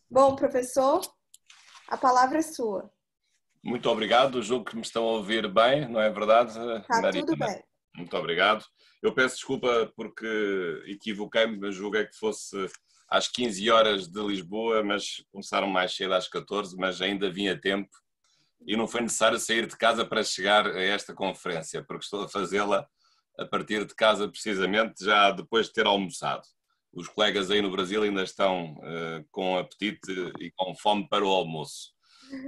Bom, professor, a palavra é sua. Muito obrigado, julgo que me estão a ouvir bem, não é verdade, Tá tudo bem. Muito obrigado. Eu peço desculpa porque equivoquei-me, mas julguei que fosse às 15 horas de Lisboa, mas começaram mais cedo às 14, mas ainda vinha tempo e não foi necessário sair de casa para chegar a esta conferência, porque estou a fazê-la a partir de casa precisamente já depois de ter almoçado. Os colegas aí no Brasil ainda estão com apetite e com fome para o almoço.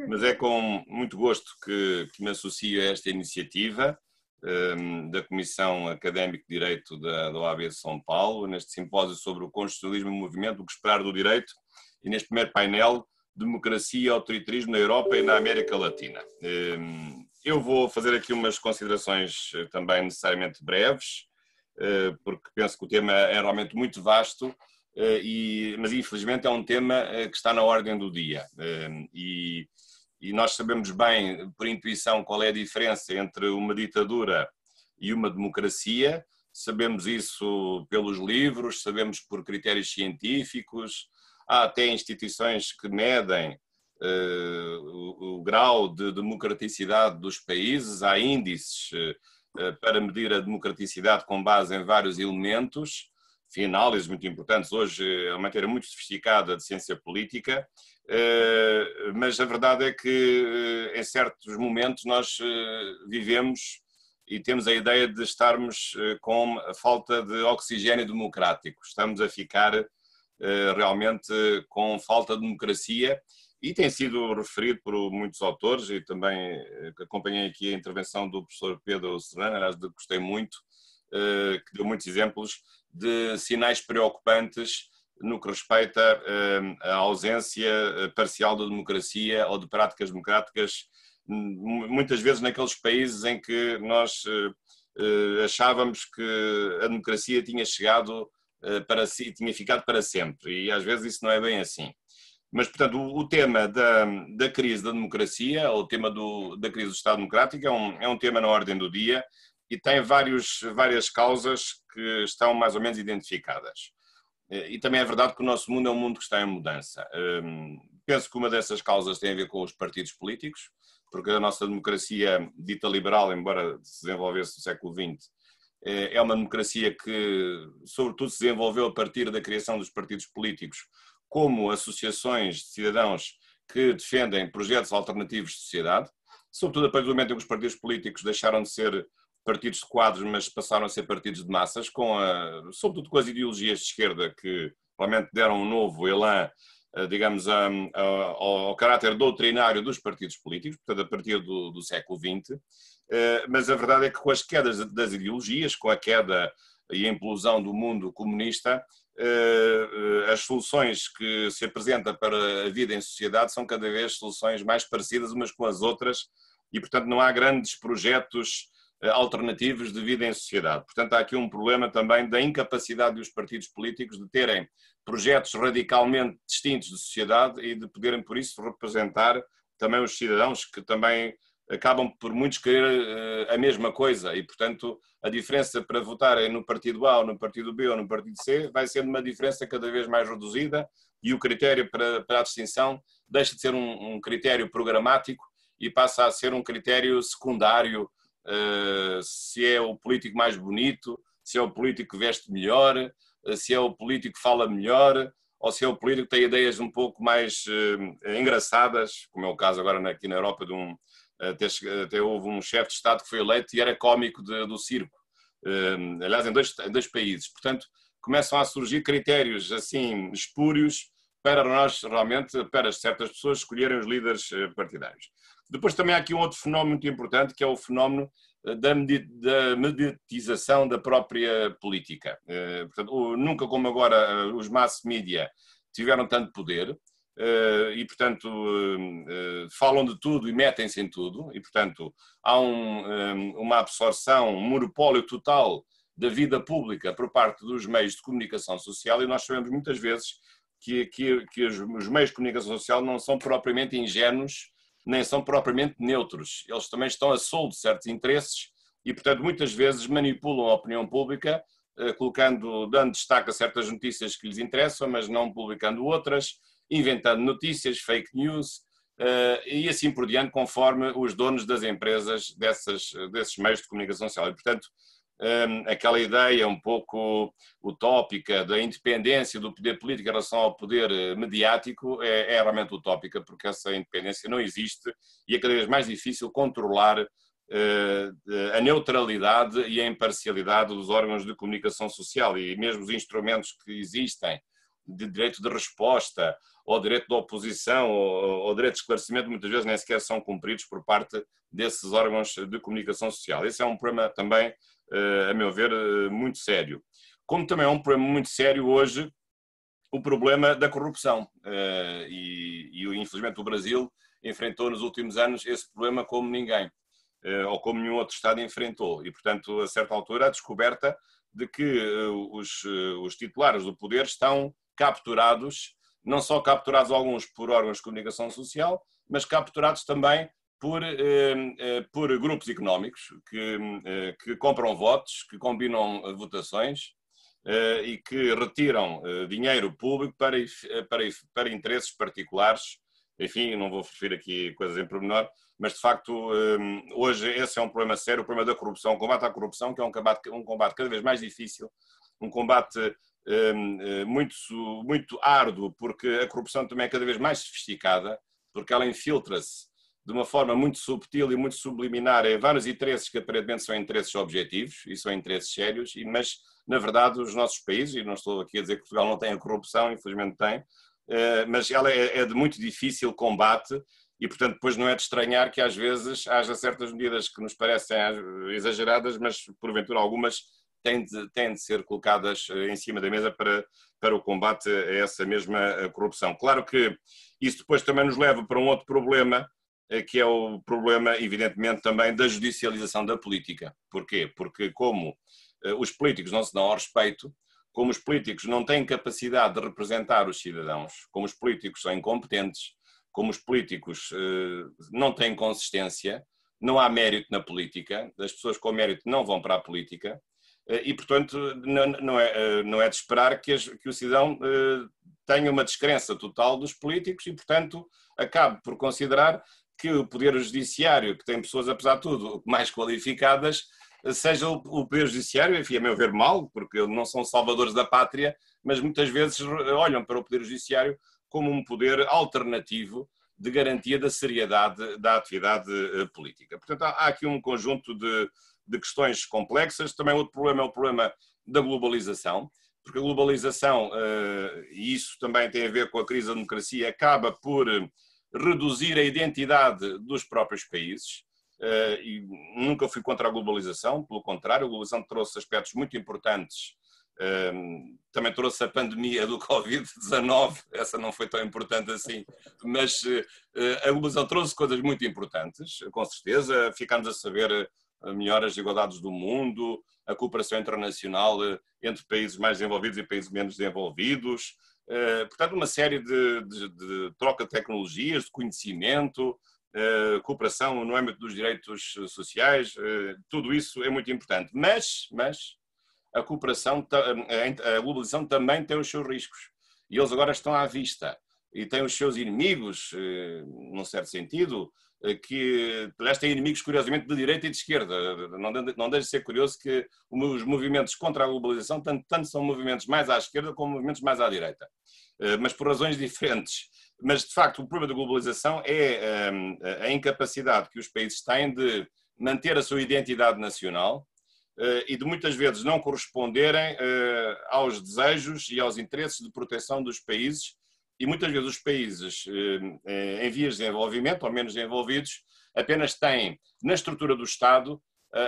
Mas é com muito gosto que me associo a esta iniciativa da Comissão Académica de Direito da OAB de São Paulo, neste simpósio sobre o constitucionalismo e o movimento, o que esperar do direito, e neste primeiro painel, democracia e autoritarismo na Europa e na América Latina. Eu vou fazer aqui umas considerações também necessariamente breves, porque penso que o tema é realmente muito vasto, mas infelizmente é um tema que está na ordem do dia. E nós sabemos bem, por intuição, qual é a diferença entre uma ditadura e uma democracia. Sabemos isso pelos livros, sabemos por critérios científicos. Há até instituições que medem o grau de democraticidade dos países. Há índices para medir a democraticidade com base em vários elementos. Enfim, análises muito importantes. Hoje é uma matéria muito sofisticada de ciência política. Mas a verdade é que em certos momentos nós vivemos e temos a ideia de estarmos com a falta de oxigênio democrático. Estamos a ficar realmente com falta de democracia e tem sido referido por muitos autores e também acompanhei aqui a intervenção do professor Pedro Serrano, aliás, gostei muito, que deu muitos exemplos de sinais preocupantes no que respeita à ausência parcial da democracia ou de práticas democráticas, muitas vezes naqueles países em que nós achávamos que a democracia tinha chegado para si, tinha ficado para sempre, e às vezes isso não é bem assim. Mas, portanto, o tema da crise da democracia, ou o tema da crise do Estado Democrático, é um tema na ordem do dia e tem várias causas que estão mais ou menos identificadas. E também é verdade que o nosso mundo é um mundo que está em mudança. Penso que uma dessas causas tem a ver com os partidos políticos, porque a nossa democracia dita liberal, embora se desenvolvesse no século XX, é uma democracia que, sobretudo, se desenvolveu a partir da criação dos partidos políticos como associações de cidadãos que defendem projetos alternativos de sociedade, sobretudo a partir do momento em que os partidos políticos deixaram de ser partidos de quadros, mas passaram a ser partidos de massas, sobretudo com as ideologias de esquerda que realmente deram um novo elan, digamos, ao caráter doutrinário dos partidos políticos, portanto, a partir do século XX. Mas a verdade é que com as quedas das ideologias, com a queda e a implosão do mundo comunista, as soluções que se apresentam para a vida em sociedade são cada vez soluções mais parecidas umas com as outras e, portanto, não há grandes projetos alternativos de vida em sociedade. Portanto, há aqui um problema também da incapacidade dos partidos políticos de terem projetos radicalmente distintos de sociedade e de poderem, por isso, representar também os cidadãos que também acabam por muitos querer a mesma coisa e, portanto, a diferença para votarem no partido A ou no partido B ou no partido C vai sendo uma diferença cada vez mais reduzida e o critério para a distinção deixa de ser um critério programático e passa a ser um critério secundário, se é o político mais bonito, se é o político que veste melhor, se é o político que fala melhor ou se é o político que tem ideias um pouco mais engraçadas, como é o caso agora aqui na Europa até houve um chefe de Estado que foi eleito e era cómico do circo, aliás em dois países. Portanto, começam a surgir critérios assim espúrios para nós realmente, para certas pessoas escolherem os líderes partidários. Depois também há aqui um outro fenómeno muito importante que é o fenómeno da mediatização da própria política. Portanto, nunca como agora os mass media tiveram tanto poder, e, portanto, falam de tudo e metem-se em tudo, e, portanto, há uma absorção, um monopólio total da vida pública por parte dos meios de comunicação social, e nós sabemos muitas vezes que os meios de comunicação social não são propriamente ingênuos, nem são propriamente neutros. Eles também estão a soldo de certos interesses e, portanto, muitas vezes manipulam a opinião pública, dando destaque a certas notícias que lhes interessam, mas não publicando outras, inventando notícias, fake news, e assim por diante, conforme os donos das empresas desses meios de comunicação social. E, portanto, aquela ideia um pouco utópica da independência do poder político em relação ao poder mediático é realmente utópica, porque essa independência não existe e é cada vez mais difícil controlar a neutralidade e a imparcialidade dos órgãos de comunicação social, e mesmo os instrumentos que existem de direito de resposta, ou direito de oposição, ou direito de esclarecimento, muitas vezes nem sequer são cumpridos por parte desses órgãos de comunicação social. Esse é um problema também, a meu ver, muito sério. Como também é um problema muito sério hoje o problema da corrupção. E infelizmente o Brasil enfrentou nos últimos anos esse problema como ninguém, ou como nenhum outro Estado enfrentou. E, portanto, a certa altura, a descoberta de que os titulares do poder estão capturados, não só capturados alguns por órgãos de comunicação social, mas capturados também por grupos económicos que compram votos, que combinam votações e que retiram dinheiro público para interesses particulares. Enfim, não vou referir aqui coisas em pormenor, mas de facto hoje esse é um problema sério, o problema da corrupção, o combate à corrupção, que é um combate cada vez mais difícil, um combate muito árduo, porque a corrupção também é cada vez mais sofisticada, porque ela infiltra-se de uma forma muito subtil e muito subliminar em vários interesses que aparentemente são interesses objetivos e são interesses sérios, mas na verdade os nossos países, e não estou aqui a dizer que Portugal não tem a corrupção, infelizmente tem, mas ela é de muito difícil combate e, portanto, depois não é de estranhar que às vezes haja certas medidas que nos parecem exageradas, mas porventura algumas têm de ser colocadas em cima da mesa para o combate a essa mesma corrupção. Claro que isso depois também nos leva para um outro problema, que é o problema, evidentemente, também da judicialização da política. Porquê? Porque como os políticos não se dão ao respeito, como os políticos não têm capacidade de representar os cidadãos, como os políticos são incompetentes, como os políticos não têm consistência, não há mérito na política, as pessoas com mérito não vão para a política e, portanto, não é de esperar que o cidadão tenha uma descrença total dos políticos e, portanto, acabe por considerar que o poder judiciário, que tem pessoas, apesar de tudo, mais qualificadas, seja o poder judiciário, enfim, a meu ver mal, porque não são salvadores da pátria, mas muitas vezes olham para o poder judiciário como um poder alternativo de garantia da seriedade da atividade política. Portanto, há aqui um conjunto de questões complexas. Também outro problema é o problema da globalização, porque a globalização, e isso também tem a ver com a crise da democracia, acaba por reduzir a identidade dos próprios países. E nunca fui contra a globalização, pelo contrário, a globalização trouxe aspectos muito importantes. Também trouxe a pandemia do Covid-19, essa não foi tão importante assim, mas a globalização trouxe coisas muito importantes, com certeza. Ficámos a saber melhor as desigualdades do mundo, a cooperação internacional entre países mais desenvolvidos e países menos desenvolvidos, portanto uma série de troca de tecnologias, de conhecimento, cooperação no âmbito dos direitos sociais, tudo isso é muito importante, mas a cooperação, a globalização também tem os seus riscos e eles agora estão à vista e têm os seus inimigos, num certo sentido, que aliás têm inimigos curiosamente de direita e de esquerda. Não deixa de ser curioso que os movimentos contra a globalização tanto são movimentos mais à esquerda como movimentos mais à direita, mas por razões diferentes. Mas de facto o problema da globalização é a incapacidade que os países têm de manter a sua identidade nacional e de muitas vezes não corresponderem aos desejos e aos interesses de proteção dos países, e muitas vezes os países em vias de desenvolvimento, ou menos desenvolvidos, apenas têm na estrutura do Estado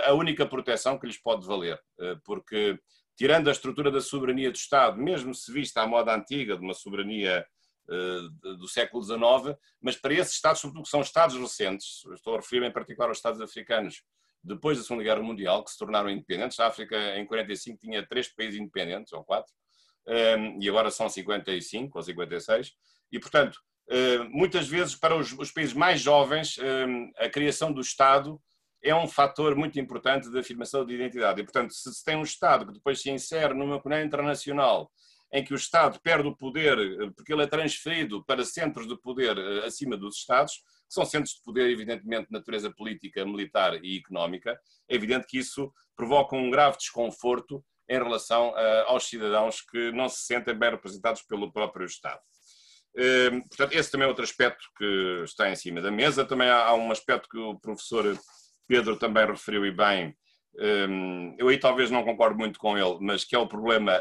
a única proteção que lhes pode valer, porque tirando a estrutura da soberania do Estado, mesmo se vista à moda antiga de uma soberania do século XIX, mas para esses Estados, sobretudo que são Estados recentes, estou a referir em particular aos Estados africanos, depois da Segunda Guerra Mundial, que se tornaram independentes. A África, em 45, tinha 3 países independentes, ou 4, e agora são 55 ou 56. E, portanto, muitas vezes, para os países mais jovens, a criação do Estado é um fator muito importante de afirmação de identidade. E, portanto, se tem um Estado que depois se insere numa comunidade internacional em que o Estado perde o poder porque ele é transferido para centros de poder acima dos Estados, que são centros de poder, evidentemente, de natureza política, militar e económica, é evidente que isso provoca um grave desconforto em relação aos cidadãos que não se sentem bem representados pelo próprio Estado. Portanto, esse também é outro aspecto que está em cima da mesa. Também há um aspecto que o professor Pedro também referiu e bem, eu aí talvez não concordo muito com ele, mas que é o problema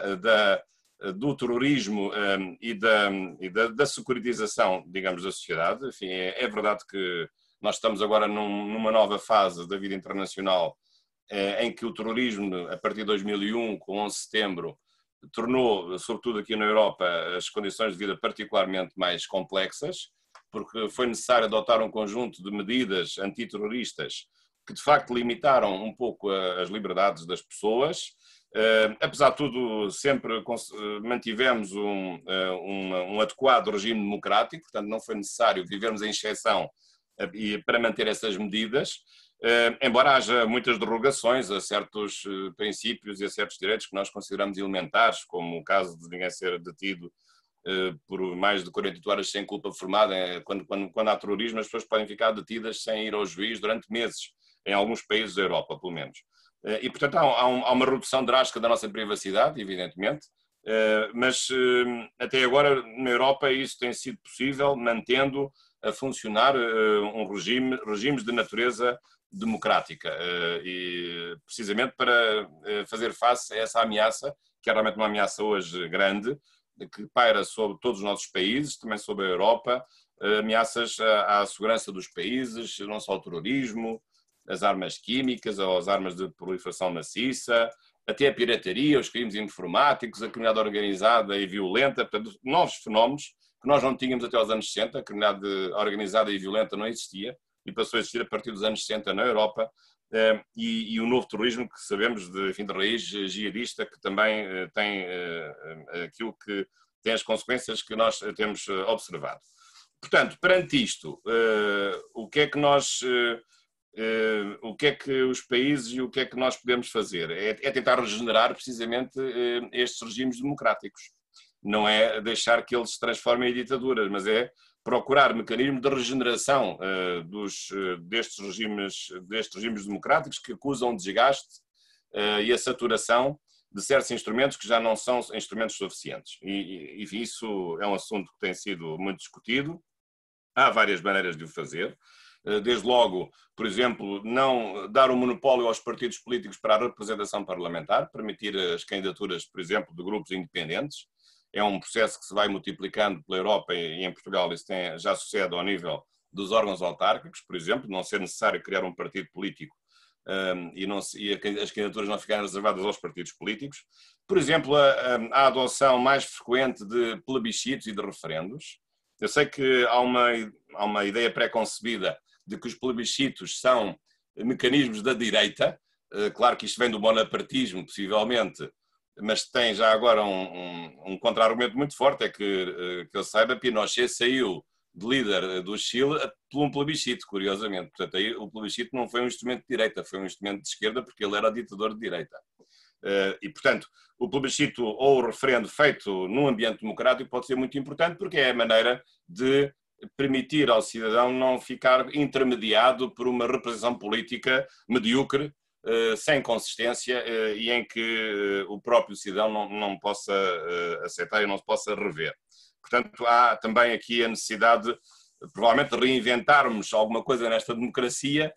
do terrorismo e da securitização, digamos, da sociedade. Enfim, é verdade que nós estamos agora numa nova fase da vida internacional em que o terrorismo, a partir de 2001, com 11 de setembro, tornou, sobretudo aqui na Europa, as condições de vida particularmente mais complexas, porque foi necessário adotar um conjunto de medidas antiterroristas que, de facto, limitaram um pouco as liberdades das pessoas. Apesar de tudo, sempre mantivemos um adequado regime democrático, portanto, não foi necessário vivermos em exceção para manter essas medidas. Embora haja muitas derrogações a certos princípios e a certos direitos que nós consideramos elementares, como o caso de ninguém ser detido por mais de 48 horas sem culpa formada. Quando há terrorismo, as pessoas podem ficar detidas sem ir ao juiz durante meses, em alguns países da Europa, pelo menos. E, portanto, há uma redução drástica da nossa privacidade, evidentemente, mas até agora na Europa isso tem sido possível, mantendo a funcionar regimes de natureza democrática, e precisamente para fazer face a essa ameaça, que é realmente uma ameaça hoje grande, que paira sobre todos os nossos países, também sobre a Europa, ameaças à segurança dos países, não só o terrorismo, as armas químicas ou as armas de proliferação maciça, até a pirataria, os crimes informáticos, a criminalidade organizada e violenta, portanto, novos fenómenos que nós não tínhamos até aos anos 60, a criminalidade organizada e violenta não existia, e passou a existir a partir dos anos 60 na Europa, e o novo terrorismo que sabemos de raiz jihadista, que também tem aquilo que tem as consequências que nós temos observado. Portanto, perante isto, o que é que os países e o que é que nós podemos fazer? É tentar regenerar precisamente estes regimes democráticos. Não é deixar que eles se transformem em ditaduras, mas é procurar mecanismos de regeneração destes regimes democráticos que acusam o desgaste e a saturação de certos instrumentos que já não são instrumentos suficientes. E isso é um assunto que tem sido muito discutido. Há várias maneiras de o fazer. Desde logo, por exemplo, não dar um monopólio aos partidos políticos para a representação parlamentar, permitir as candidaturas, por exemplo, de grupos independentes. É um processo que se vai multiplicando pela Europa e em Portugal isso já sucede ao nível dos órgãos autárquicos, por exemplo, não ser necessário criar um partido político e as candidaturas não ficarem reservadas aos partidos políticos. Por exemplo, a adoção mais frequente de plebiscitos e de referendos. Eu sei que há uma ideia pré-concebida de que os plebiscitos são mecanismos da direita. Claro que isto vem do bonapartismo, possivelmente, mas tem já agora um contra-argumento muito forte, é que eu saiba, Pinochet saiu de líder do Chile por um plebiscito, curiosamente. Portanto, aí o plebiscito não foi um instrumento de direita, foi um instrumento de esquerda, porque ele era ditador de direita. E, portanto, o plebiscito ou o referendo feito num ambiente democrático pode ser muito importante, porque é a maneira de permitir ao cidadão não ficar intermediado por uma representação política medíocre, sem consistência, e em que o próprio cidadão não possa aceitar e não se possa rever. Portanto, há também aqui a necessidade, provavelmente, de reinventarmos alguma coisa nesta democracia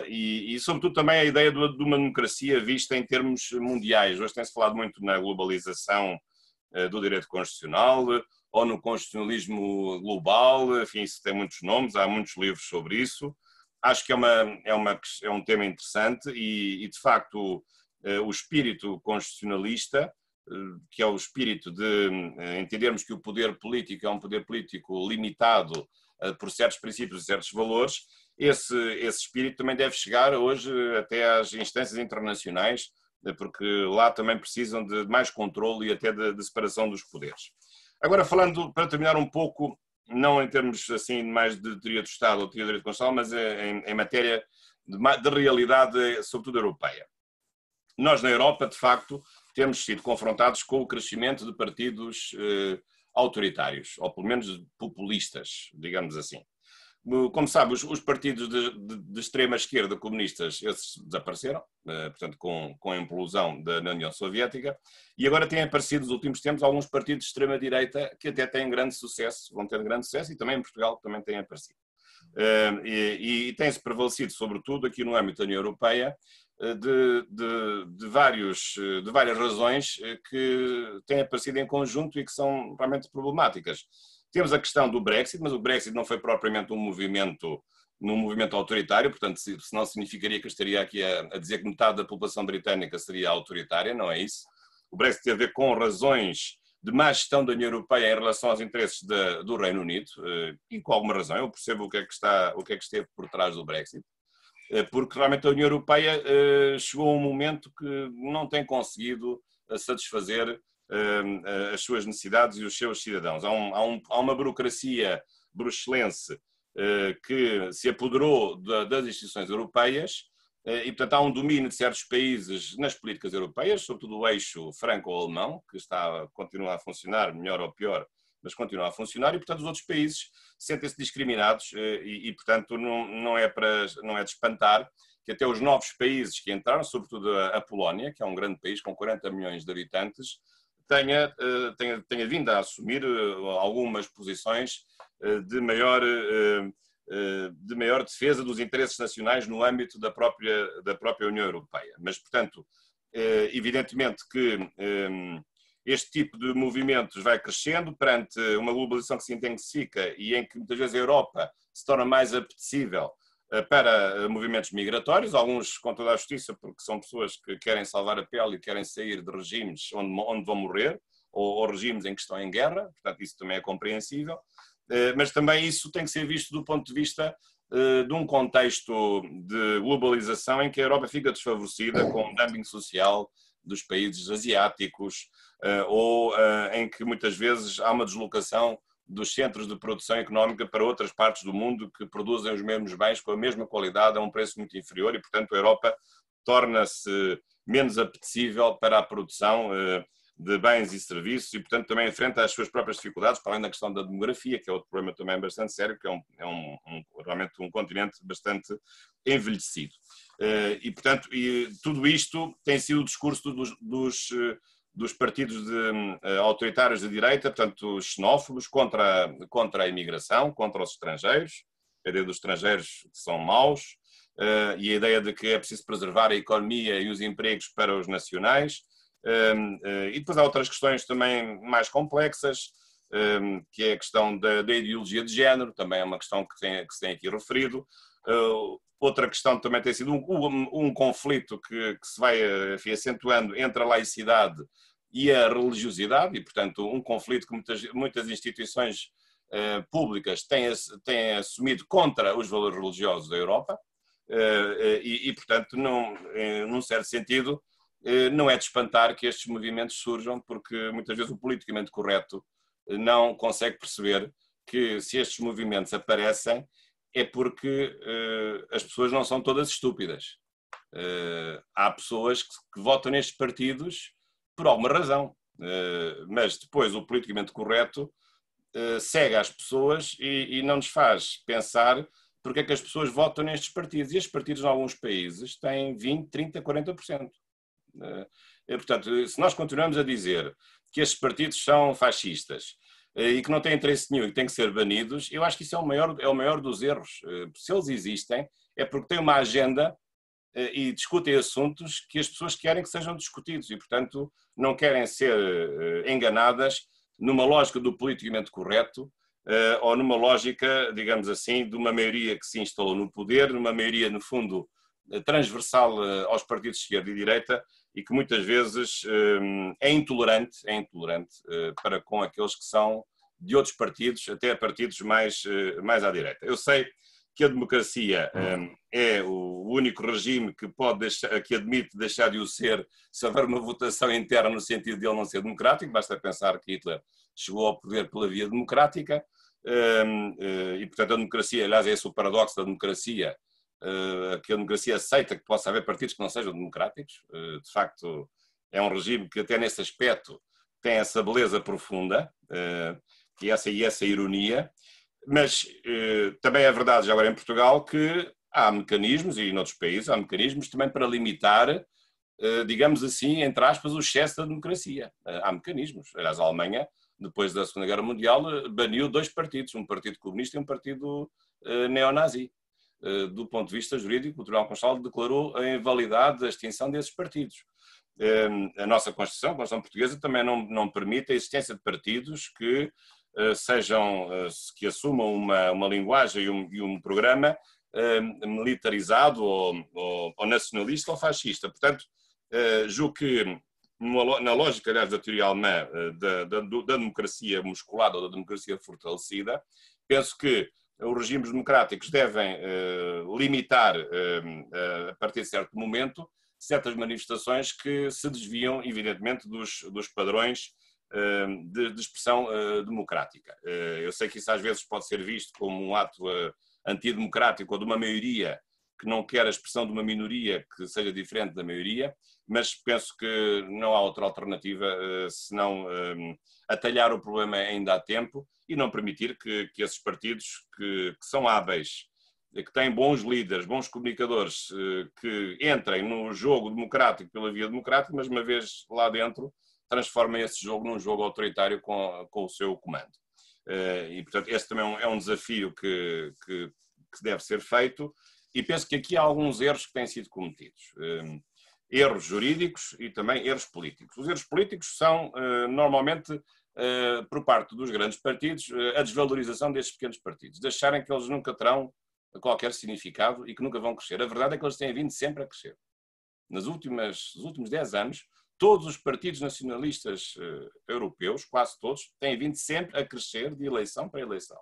e sobretudo, também a ideia de uma democracia vista em termos mundiais. Hoje tem-se falado muito na globalização do direito constitucional ou no constitucionalismo global, enfim, isso tem muitos nomes, há muitos livros sobre isso. Acho que é um tema interessante e de facto, o espírito constitucionalista, que é o espírito de entendermos que o poder político é um poder político limitado por certos princípios e certos valores, esse espírito também deve chegar hoje até às instâncias internacionais, porque lá também precisam de mais controle e até de separação dos poderes. Agora, falando, para terminar um pouco, não em termos assim mais de teoria do Estado ou teoria do direito constitucional, mas em matéria de realidade, sobretudo europeia. Nós, na Europa, de facto, temos sido confrontados com o crescimento de partidos autoritários, ou pelo menos populistas, digamos assim. Como sabe, os partidos de extrema esquerda comunistas, esses desapareceram, portanto, com a implosão da União Soviética, e agora têm aparecido nos últimos tempos alguns partidos de extrema direita que até têm grande sucesso, vão ter grande sucesso, e também em Portugal também têm aparecido. E tem-se prevalecido, sobretudo aqui no âmbito da União Europeia, de várias razões que têm aparecido em conjunto e que são realmente problemáticas. Temos a questão do Brexit, mas o Brexit não foi propriamente um movimento autoritário, portanto, senão significaria que eu estaria aqui a dizer que metade da população britânica seria autoritária, não é isso. O Brexit tem a ver com razões de má gestão da União Europeia em relação aos interesses do Reino Unido, e com alguma razão, eu percebo o que é que esteve por trás do Brexit, porque realmente a União Europeia chegou a um momento que não tem conseguido satisfazer as suas necessidades e os seus cidadãos. Há uma burocracia bruxelense que se apoderou das instituições europeias e, portanto, há um domínio de certos países nas políticas europeias, sobretudo o eixo franco-alemão, que continua a funcionar, melhor ou pior, mas continua a funcionar, e, portanto, os outros países sentem-se discriminados e, portanto, não é de espantar que até os novos países que entraram, sobretudo a Polónia, que é um grande país com 40 milhões de habitantes, tenha vindo a assumir algumas posições de maior defesa dos interesses nacionais no âmbito da própria União Europeia. Mas, portanto, evidentemente que este tipo de movimentos vai crescendo perante uma globalização que se intensifica e em que muitas vezes a Europa se torna mais apetecível para movimentos migratórios, alguns com toda a justiça, porque são pessoas que querem salvar a pele e querem sair de regimes onde vão morrer, ou regimes em que estão em guerra, portanto isso também é compreensível, mas também isso tem que ser visto do ponto de vista de um contexto de globalização em que a Europa fica desfavorecida com o dumping social dos países asiáticos, ou em que muitas vezes há uma deslocação dos centros de produção económica para outras partes do mundo que produzem os mesmos bens com a mesma qualidade a um preço muito inferior e, portanto, a Europa torna-se menos apetecível para a produção de bens e serviços e, portanto, também enfrenta as suas próprias dificuldades, para além da questão da demografia, que é outro problema também bastante sério, que realmente um continente bastante envelhecido. E, portanto, tudo isto tem sido o discurso dos partidos autoritários de direita, portanto, xenófobos, contra a imigração, contra os estrangeiros, a ideia dos estrangeiros que são maus, e a ideia de que é preciso preservar a economia e os empregos para os nacionais. E depois há outras questões também mais complexas, que é a questão da ideologia de género, também é uma questão que se tem aqui referido. Outra questão também tem sido um conflito que se vai acentuando entre a laicidade e a religiosidade, e, portanto, um conflito que muitas instituições públicas têm assumido contra os valores religiosos da Europa, e portanto, num certo sentido, não é de espantar que estes movimentos surjam, porque muitas vezes o politicamente correto não consegue perceber que se estes movimentos aparecem é porque as pessoas não são todas estúpidas. Há pessoas que votam nestes partidos por alguma razão, mas depois o politicamente correto cega as pessoas e não nos faz pensar porque é que as pessoas votam nestes partidos. E estes partidos, em alguns países, têm 20%, 30%, 40%. Portanto, se nós continuamos a dizer que estes partidos são fascistas e que não têm interesse nenhum e que têm que ser banidos, eu acho que isso é o maior dos erros. Se eles existem, é porque têm uma agenda e discutem assuntos que as pessoas querem que sejam discutidos e, portanto, não querem ser enganadas numa lógica do politicamente correto ou numa lógica, digamos assim, de uma maioria que se instalou no poder, numa maioria, no fundo, transversal aos partidos de esquerda e direita e que muitas vezes é intolerante para com aqueles que são de outros partidos, até partidos mais à direita. Eu sei que a democracia é o único regime que admite deixar de o ser se houver uma votação interna no sentido de ele não ser democrático. Basta pensar que Hitler chegou ao poder pela via democrática e, portanto, a democracia, aliás, é esse o paradoxo da democracia, que a democracia aceita que possa haver partidos que não sejam democráticos. De facto, é um regime que até nesse aspecto tem essa beleza profunda e essa ironia. Mas também é verdade, já agora em Portugal, que há mecanismos, e noutros países há mecanismos também para limitar, digamos assim, entre aspas, o excesso da democracia. Há mecanismos. Aliás, a Alemanha, depois da Segunda Guerra Mundial, baniu 2 partidos, um partido comunista e um partido neonazi. Do ponto de vista jurídico, o Tribunal Constitucional declarou a invalidade da extinção desses partidos. A nossa Constituição, a Constituição Portuguesa, também não permite a existência de partidos que que assumam uma linguagem e um programa militarizado ou nacionalista ou fascista. Portanto, julgo que na lógica, aliás, da teoria alemã da democracia musculada ou da democracia fortalecida, penso que os regimes democráticos devem limitar, a partir de certo momento, certas manifestações que se desviam, evidentemente, dos padrões de expressão democrática. Eu sei que isso às vezes pode ser visto como um ato antidemocrático ou de uma maioria que não quer a expressão de uma minoria que seja diferente da maioria, mas penso que não há outra alternativa senão atalhar o problema ainda há tempo e não permitir que esses partidos que são hábeis, que têm bons líderes, bons comunicadores, que entrem no jogo democrático pela via democrática, mas uma vez lá dentro transformem esse jogo num jogo autoritário com o seu comando. E, portanto, esse também é um desafio que deve ser feito e penso que aqui há alguns erros que têm sido cometidos. Erros jurídicos e também erros políticos. Os erros políticos são, normalmente, por parte dos grandes partidos, a desvalorização destes pequenos partidos, de acharem que eles nunca terão qualquer significado e que nunca vão crescer. A verdade é que eles têm vindo sempre a crescer. Nos últimos 10 anos, todos os partidos nacionalistas europeus, quase todos, têm vindo sempre a crescer de eleição para eleição.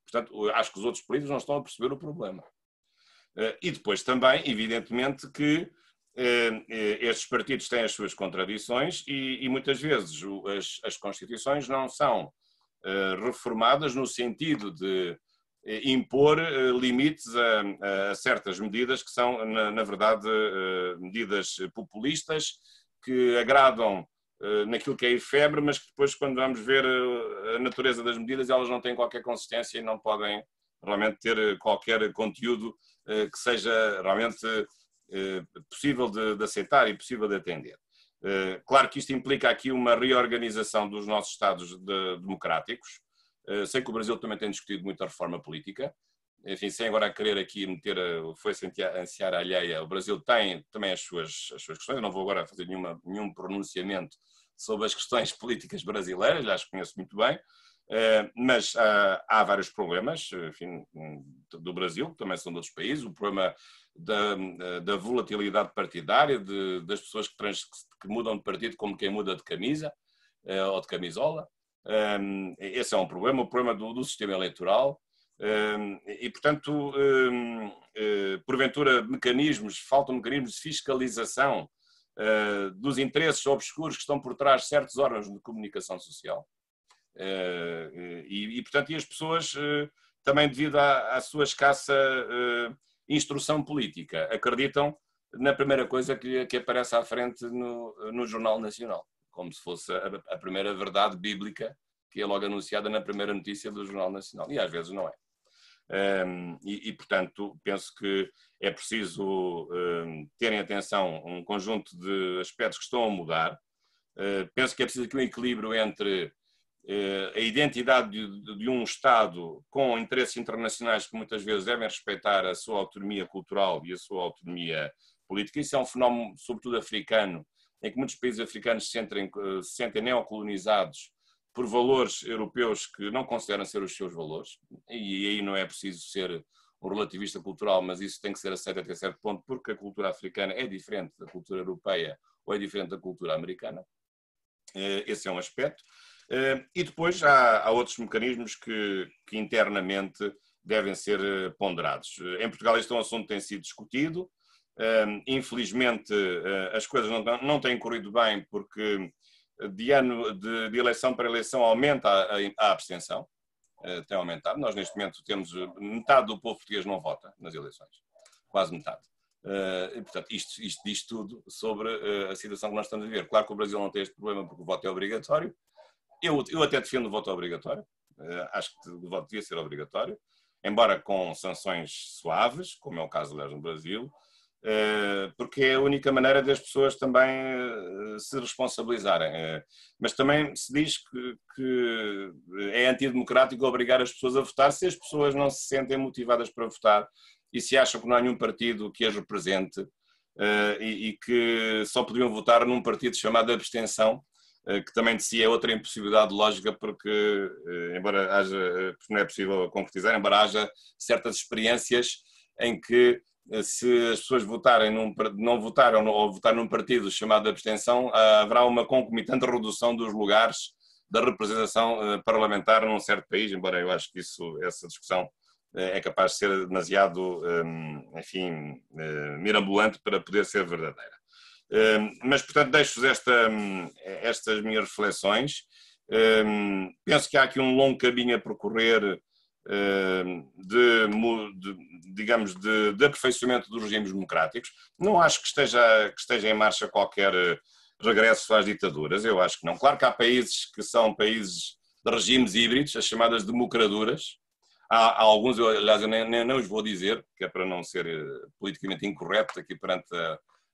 Portanto, acho que os outros políticos não estão a perceber o problema. E depois também, evidentemente, que estes partidos têm as suas contradições e muitas vezes as constituições não são reformadas no sentido de impor limites a certas medidas que são, na verdade, medidas populistas que agradam naquilo que é efêmero, mas que depois, quando vamos ver a natureza das medidas, elas não têm qualquer consistência e não podem realmente ter qualquer conteúdo que seja realmente possível de aceitar e possível de atender. Claro que isto implica aqui uma reorganização dos nossos Estados democráticos. Sei que o Brasil também tem discutido muita reforma política. Enfim, sem agora querer aqui meter foi-se a seara alheia, o Brasil tem também as suas questões. Eu não vou agora fazer nenhum pronunciamento sobre as questões políticas brasileiras, já as conheço muito bem, mas há vários problemas, enfim, do Brasil, que também são de outros países, o problema da volatilidade partidária, das pessoas que mudam de partido como quem muda de camisa ou de camisola. Esse é um problema, o problema do sistema eleitoral. E, portanto, porventura faltam mecanismos de fiscalização dos interesses obscuros que estão por trás de certos órgãos de comunicação social. E portanto, as pessoas, também devido à sua escassa instrução política, acreditam na primeira coisa que aparece à frente no Jornal Nacional, como se fosse a primeira verdade bíblica que é logo anunciada na primeira notícia do Jornal Nacional, e às vezes não é. E portanto, penso que é preciso terem atenção a um conjunto de aspectos que estão a mudar. Penso que é preciso aqui um equilíbrio entre a identidade de um Estado com interesses internacionais que muitas vezes devem respeitar a sua autonomia cultural e a sua autonomia política. Isso é um fenómeno, sobretudo africano, em que muitos países africanos se sentem neocolonizados por valores europeus que não consideram ser os seus valores, e aí não é preciso ser um relativista cultural, mas isso tem que ser aceito até certo ponto, porque a cultura africana é diferente da cultura europeia ou é diferente da cultura americana. Esse é um aspecto. E depois há outros mecanismos que internamente devem ser ponderados. Em Portugal este é um assunto que tem sido discutido. Infelizmente as coisas não têm corrido bem porque de eleição para eleição aumenta a abstenção. Tem aumentado. Nós neste momento temos metade do povo português não vota nas eleições. Quase metade. E, portanto, isto diz tudo sobre a situação que nós estamos a viver. Claro que o Brasil não tem este problema porque o voto é obrigatório. Eu até defendo o voto obrigatório. acho que o voto devia ser obrigatório, embora com sanções suaves, como é o caso, aliás, no Brasil, porque é a única maneira das pessoas também se responsabilizarem. Mas também se diz que é antidemocrático obrigar as pessoas a votar se as pessoas não se sentem motivadas para votar e se acham que não há nenhum partido que as represente e que só podiam votar num partido chamado abstenção, que também de si é outra impossibilidade lógica, porque, embora haja, não é possível concretizar, embora haja certas experiências em que se as pessoas não votaram ou votaram num partido chamado abstenção, haverá uma concomitante redução dos lugares da representação parlamentar num certo país, embora eu acho que essa discussão é capaz de ser demasiado, enfim, mirabolante para poder ser verdadeira. Mas, portanto, deixo-vos estas minhas reflexões. Penso que há aqui um longo caminho a percorrer de aperfeiçoamento dos regimes democráticos. Não acho que esteja em marcha qualquer regresso às ditaduras, eu acho que não. Claro que há países que são países de regimes híbridos, as chamadas democraduras. Há alguns, aliás, eu nem os vou dizer, que é para não ser politicamente incorreto aqui perante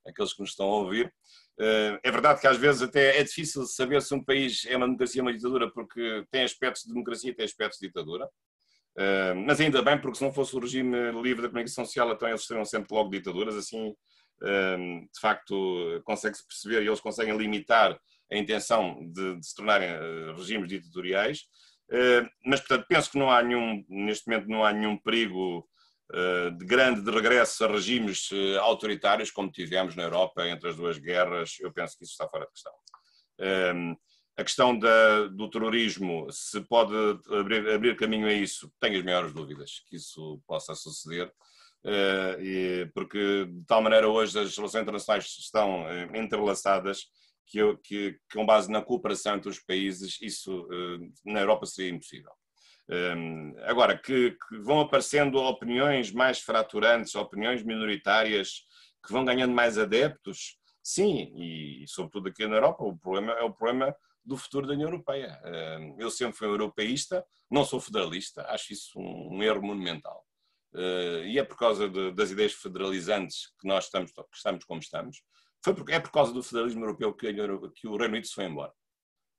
aqueles que nos estão a ouvir. É verdade que às vezes até é difícil saber se um país é uma democracia ou uma ditadura, porque tem aspectos de democracia e tem aspectos de ditadura. Mas ainda bem, porque se não fosse o regime livre da comunicação social, então eles seriam sempre logo ditaduras. Assim, de facto, consegue-se perceber e eles conseguem limitar a intenção de se tornarem regimes ditatoriais. Mas, portanto, penso que neste momento não há nenhum perigo de regresso a regimes autoritários como tivemos na Europa entre as duas guerras. Eu penso que isso está fora de questão. A questão do terrorismo, se pode abrir caminho a isso, tenho as maiores dúvidas que isso possa suceder, porque de tal maneira hoje as relações internacionais estão entrelaçadas que com base na cooperação entre os países, isso na Europa seria impossível. Agora, que vão aparecendo opiniões mais fraturantes, opiniões minoritárias, que vão ganhando mais adeptos, sim, e sobretudo aqui na Europa, o problema é o problema do futuro da União Europeia. Eu sempre fui europeísta, não sou federalista, acho isso um erro monumental. E é por causa das ideias federalizantes que nós estamos como estamos. É por causa do federalismo europeu que o Reino Unido se foi embora.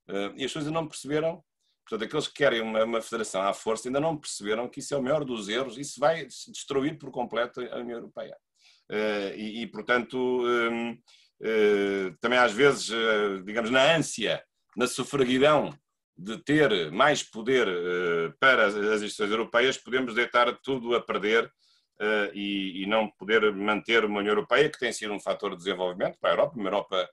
E as pessoas ainda não perceberam, portanto, aqueles que querem uma federação à força ainda não perceberam que isso é o maior dos erros, isso vai destruir por completo a União Europeia. Portanto, também às vezes, digamos, na ânsia, na sofreguidão de ter mais poder para as instituições europeias, podemos deitar tudo a perder e não poder manter uma União Europeia que tem sido um fator de desenvolvimento para a Europa, uma Europa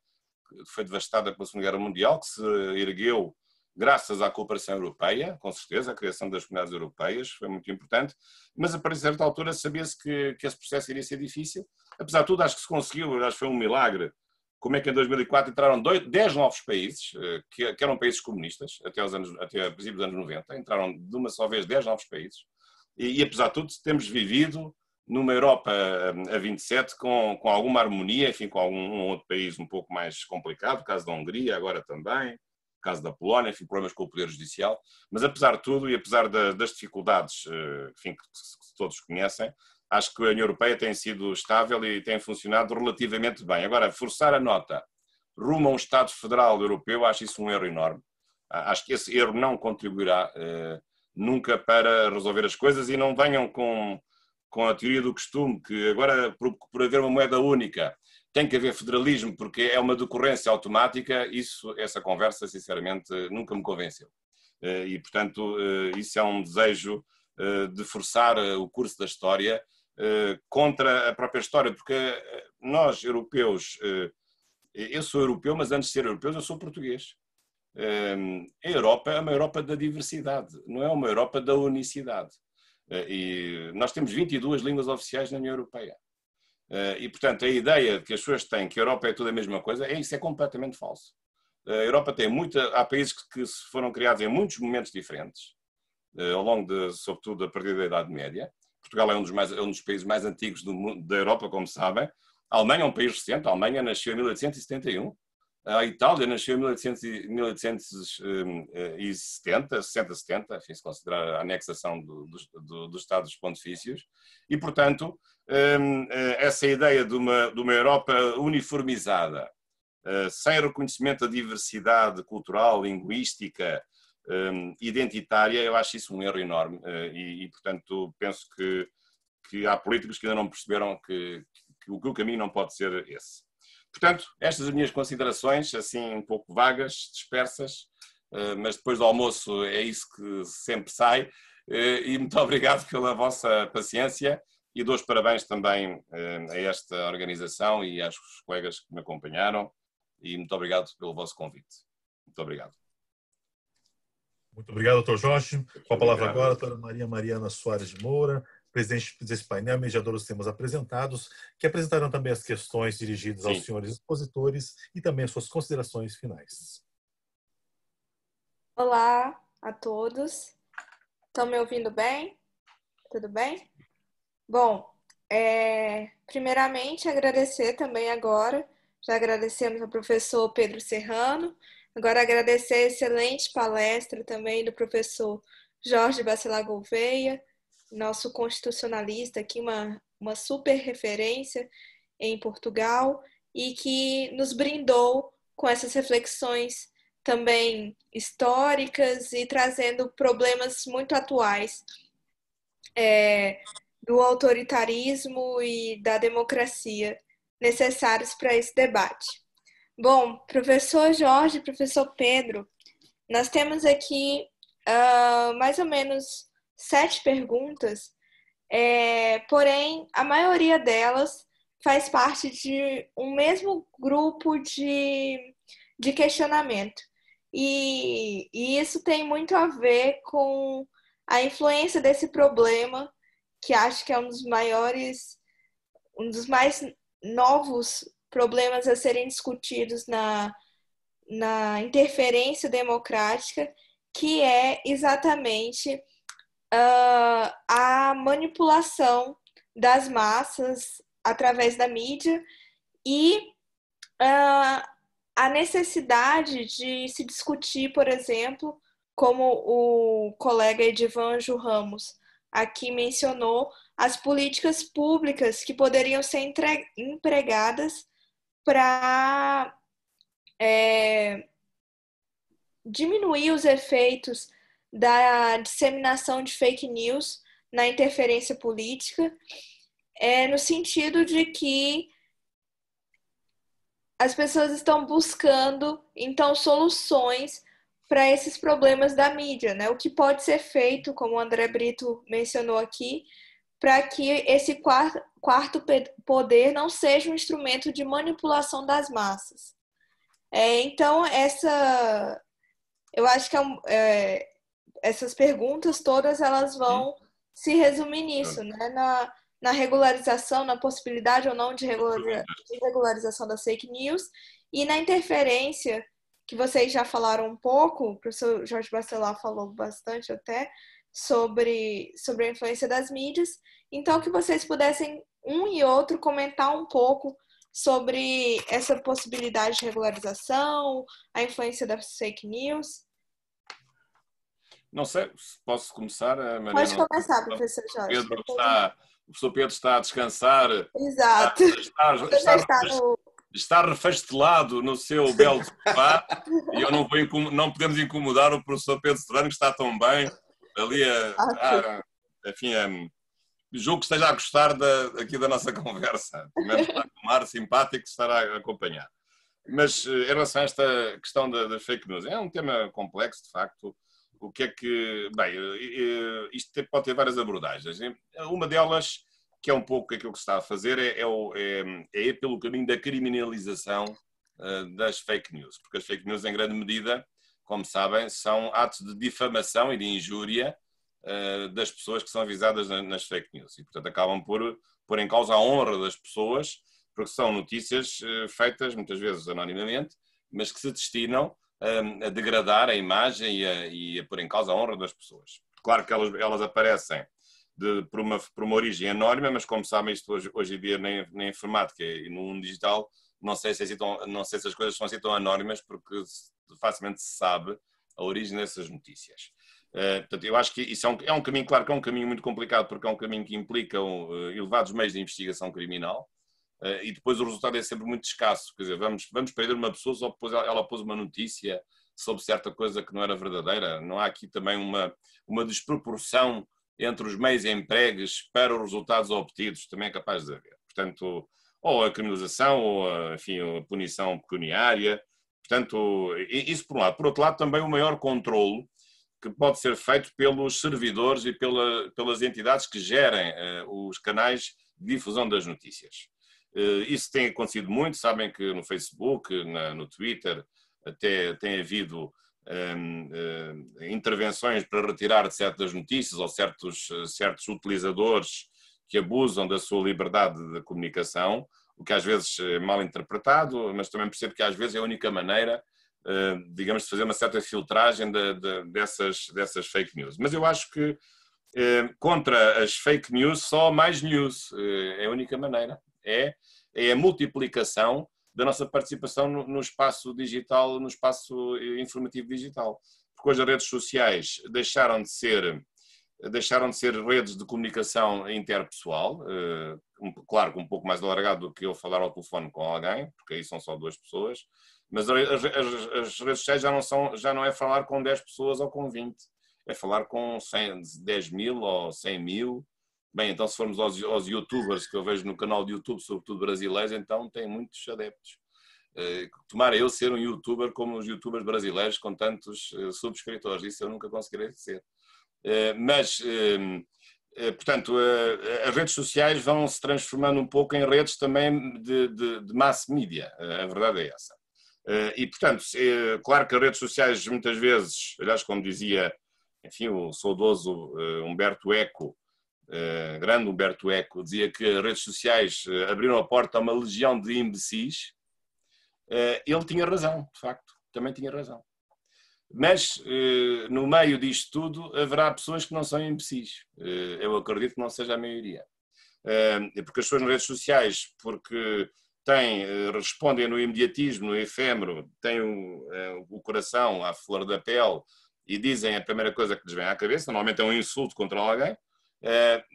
que foi devastada pela Segunda Guerra Mundial, que se ergueu graças à cooperação europeia, com certeza, a criação das comunidades europeias foi muito importante, mas a partir de certa altura sabia-se que esse processo iria ser difícil. Apesar de tudo, acho que se conseguiu, acho que foi um milagre. Como é que em 2004 entraram 10 novos países, que eram países comunistas, até a princípio dos anos 90, entraram de uma só vez 10 novos países, e apesar de tudo temos vivido numa Europa a 27 com alguma harmonia, enfim, com algum outro país um pouco mais complicado, o caso da Hungria agora também, o caso da Polónia, enfim, problemas com o Poder Judicial, mas apesar de tudo e apesar das dificuldades, enfim, que todos conhecem, acho que a União Europeia tem sido estável e tem funcionado relativamente bem. Agora, forçar a nota rumo a um Estado Federal Europeu, acho isso um erro enorme. Acho que esse erro não contribuirá nunca para resolver as coisas e não venham com a teoria do costume, que agora, por haver uma moeda única, tem que haver federalismo porque é uma decorrência automática. Essa conversa, sinceramente, nunca me convenceu. E, portanto, isso é um desejo de forçar o curso da história contra a própria história, porque nós, europeus, eu sou europeu, mas antes de ser europeu, eu sou português. A Europa é uma Europa da diversidade, não é uma Europa da unicidade. E nós temos 22 línguas oficiais na União Europeia. E, portanto, a ideia que as pessoas têm que a Europa é tudo a mesma coisa, isso é completamente falso. A Europa tem há países que foram criados em muitos momentos diferentes, ao longo sobretudo, a partir da Idade Média. Portugal é um dos países mais antigos da Europa, como sabem. A Alemanha é um país recente. A Alemanha nasceu em 1871. A Itália nasceu em 1870, 60-70, enfim, se considerar a anexação dos Estados Pontifícios, e, portanto, essa ideia de uma Europa uniformizada, sem reconhecimento da diversidade cultural, linguística, identitária, eu acho isso um erro enorme e portanto, penso que há políticos que ainda não perceberam que o caminho não pode ser esse. Portanto, estas as minhas considerações, assim um pouco vagas, dispersas, mas depois do almoço é isso que sempre sai, e muito obrigado pela vossa paciência e dou os parabéns também a esta organização e aos colegas que me acompanharam e muito obrigado pelo vosso convite. Muito obrigado. Muito obrigado, Dr. Jorge. Com a palavra agora, a doutora Maria Mariana Soares de Moura, presidente desse painel, mediadora dos temas apresentados, que apresentaram também as questões dirigidas aos senhores expositores e também as suas considerações finais. Olá a todos. Estão me ouvindo bem? Tudo bem? Bom, primeiramente agradecer também agora, já agradecemos ao professor Pedro Serrano, agora agradecer a excelente palestra também do professor Jorge Bacelar Gouveia, nosso constitucionalista aqui, uma super referência em Portugal e que nos brindou com essas reflexões também históricas e trazendo problemas muito atuais do autoritarismo e da democracia necessários para esse debate. Bom, professor Jorge, professor Pedro, nós temos aqui mais ou menos 7 perguntas, porém a maioria delas faz parte de um mesmo grupo de questionamento. E isso tem muito a ver com a influência desse problema, que acho que é um dos mais novos problemas a serem discutidos na interferência democrática, que é exatamente a manipulação das massas através da mídia e a necessidade de se discutir, por exemplo, como o colega Edivanjo Ramos aqui mencionou, as políticas públicas que poderiam ser empregadas para diminuir os efeitos da disseminação de fake news na interferência política, no sentido de que as pessoas estão buscando, então, soluções para esses problemas da mídia, né? O que pode ser feito, como o André Brito mencionou aqui, para que esse quarto poder não seja um instrumento de manipulação das massas. Então, eu acho que essas perguntas todas elas vão se resumir nisso, né? Na regularização, na possibilidade ou não de regularização das fake news e na interferência, que vocês já falaram um pouco, o professor Jorge Bacelar falou bastante até, sobre a influência das mídias. Então, que vocês pudessem, um e outro, comentar um pouco sobre essa possibilidade de regularização, a influência das fake news. Não sei, posso começar, Mariana? Pode começar, professor Jorge. O professor Pedro está a descansar. Exato. Está refastelado no seu belo sofá e não podemos incomodar o professor Pedro Serrano, que está tão bem ali julgo que esteja a gostar aqui da nossa conversa. Pelo menos está com um ar simpático que estará a acompanhar. Mas em relação a esta questão da fake news, é um tema complexo, de facto. O que é que... Bem, isto pode ter várias abordagens. Uma delas, que é um pouco aquilo que se está a fazer, é ir pelo caminho da criminalização das fake news. Porque as fake news, em grande medida, como sabem, são atos de difamação e de injúria das pessoas que são avisadas nas fake news. E, portanto, acabam por pôr em causa a honra das pessoas, porque são notícias feitas, muitas vezes anonimamente, mas que se destinam a degradar a imagem e a pôr em causa a honra das pessoas. Claro que elas aparecem por uma origem anónima, mas como sabem, isto hoje em dia na informática e no mundo digital não sei se as coisas são assim tão anónimas, porque facilmente se sabe a origem dessas notícias. Portanto, eu acho que isso é um caminho, claro que é um caminho muito complicado, porque é um caminho que implica elevados meios de investigação criminal, e depois o resultado é sempre muito escasso. Quer dizer, vamos prender uma pessoa só porque ela pôs uma notícia sobre certa coisa que não era verdadeira. Não há aqui também uma desproporção entre os meios empregues para os resultados obtidos, também é capaz de haver. Portanto, ou a criminalização, ou a punição pecuniária. Portanto, isso por um lado. Por outro lado, também o maior controlo que pode ser feito pelos servidores e pelas entidades que gerem os canais de difusão das notícias. Isso tem acontecido muito, sabem que no Facebook, no Twitter, até tem havido intervenções para retirar de certas notícias ou certos utilizadores que abusam da sua liberdade de comunicação, o que às vezes é mal interpretado, mas também percebo que às vezes é a única maneira, digamos, de fazer uma certa filtragem dessas fake news. Mas eu acho que contra as fake news só mais news é a única maneira. É a multiplicação da nossa participação no espaço digital, no espaço informativo digital. Porque hoje as redes sociais deixaram de ser redes de comunicação interpessoal, claro que um pouco mais alargado do que eu falar ao telefone com alguém, porque aí são só 2 pessoas, mas as redes sociais já não é falar com 10 pessoas ou com 20, é falar com 10 mil ou 100 mil. Bem, então se formos aos youtubers que eu vejo no canal de YouTube, sobretudo brasileiros, então tem muitos adeptos. Tomara eu ser um youtuber como os youtubers brasileiros com tantos subscritores, isso eu nunca conseguirei ser. Portanto, as redes sociais vão se transformando um pouco em redes também de mass media, a verdade é essa. E, portanto, claro que as redes sociais muitas vezes, aliás, como dizia, enfim, o saudoso Humberto Eco, grande Humberto Eco, dizia que as redes sociais abriram a porta a uma legião de imbecis. Ele tinha razão, de facto, também tinha razão. Mas, no meio disto tudo, haverá pessoas que não são imbecis. Eu acredito que não seja a maioria. Porque as pessoas nas redes sociais, porque respondem no imediatismo, no efêmero, têm o coração à flor da pele e dizem a primeira coisa que lhes vem à cabeça, normalmente é um insulto contra alguém,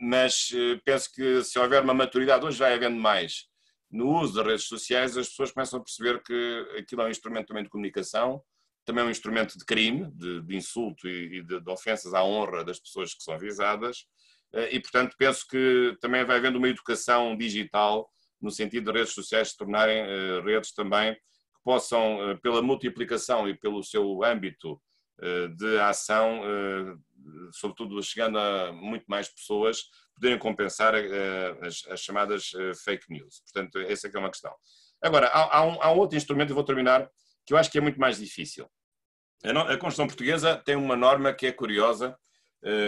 mas penso que se houver uma maturidade, hoje vai havendo mais, no uso das redes sociais, as pessoas começam a perceber que aquilo é um instrumento também de comunicação, também é um instrumento de crime, de insulto e de ofensas à honra das pessoas que são visadas, e, portanto, penso que também vai havendo uma educação digital no sentido de redes sociais se tornarem redes também que possam, pela multiplicação e pelo seu âmbito de ação, sobretudo chegando a muito mais pessoas, poderem compensar as chamadas fake news. Portanto, essa é que é uma questão. Agora, há um outro instrumento, e vou terminar, que eu acho que é muito mais difícil. A Constituição Portuguesa tem uma norma que é curiosa,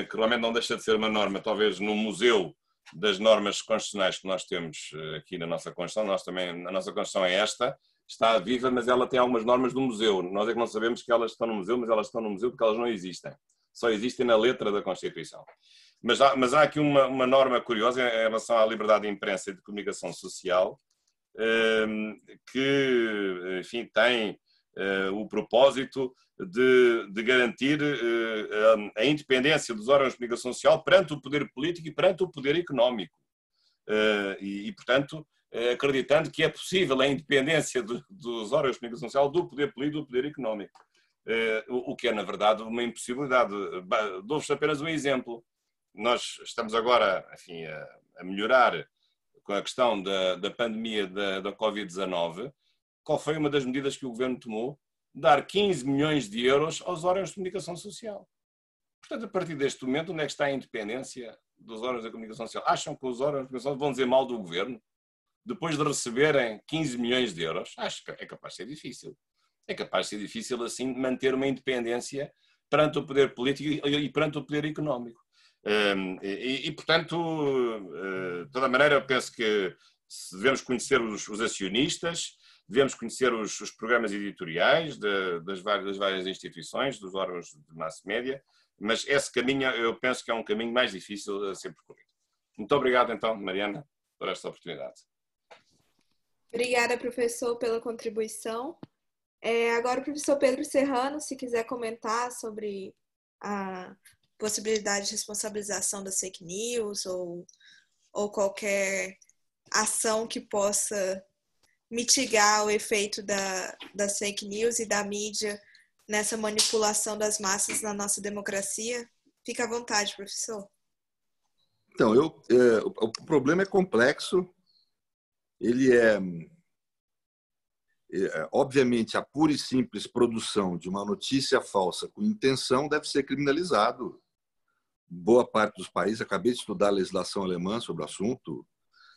que realmente não deixa de ser uma norma, talvez no museu das normas constitucionais que nós temos aqui na nossa Constituição. A nossa Constituição é esta, está viva, mas ela tem algumas normas do museu. Nós é que não sabemos que elas estão no museu, mas elas estão no museu porque elas não existem. Só existem na letra da Constituição. Mas há aqui uma norma curiosa em relação à liberdade de imprensa e de comunicação social, que, enfim, tem o propósito de garantir a independência dos órgãos de comunicação social perante o poder político e perante o poder económico. Portanto, acreditando que é possível a independência dos órgãos de comunicação social do poder político e do poder económico. O que é, na verdade, uma impossibilidade. Dou-vos apenas um exemplo. Nós estamos agora, enfim, a melhorar com a questão da pandemia da Covid-19. Qual foi uma das medidas que o Governo tomou? Dar 15 milhões de euros aos órgãos de comunicação social. Portanto, a partir deste momento, onde é que está a independência dos órgãos da comunicação social? Acham que os órgãos de comunicação vão dizer mal do Governo? Depois de receberem 15 milhões de euros? Acho que é capaz de ser difícil. É capaz de ser difícil, assim, manter uma independência perante o poder político e perante o poder económico. Portanto, de toda maneira, eu penso que devemos conhecer os acionistas, devemos conhecer os programas editoriais das várias instituições, dos órgãos de mass média, mas esse caminho eu penso que é um caminho mais difícil a ser percorrido. Muito obrigado, então, Mariana, por esta oportunidade. Obrigada, professor, pela contribuição. Agora o professor Pedro Serrano, se quiser comentar sobre a possibilidade de responsabilização das fake news ou qualquer ação que possa mitigar o efeito das fake news e da mídia nessa manipulação das massas na nossa democracia. Fica à vontade, professor. Então, o problema é complexo. Ele obviamente, a pura e simples produção de uma notícia falsa com intenção deve ser criminalizado. Boa parte dos países, acabei de estudar a legislação alemã sobre o assunto,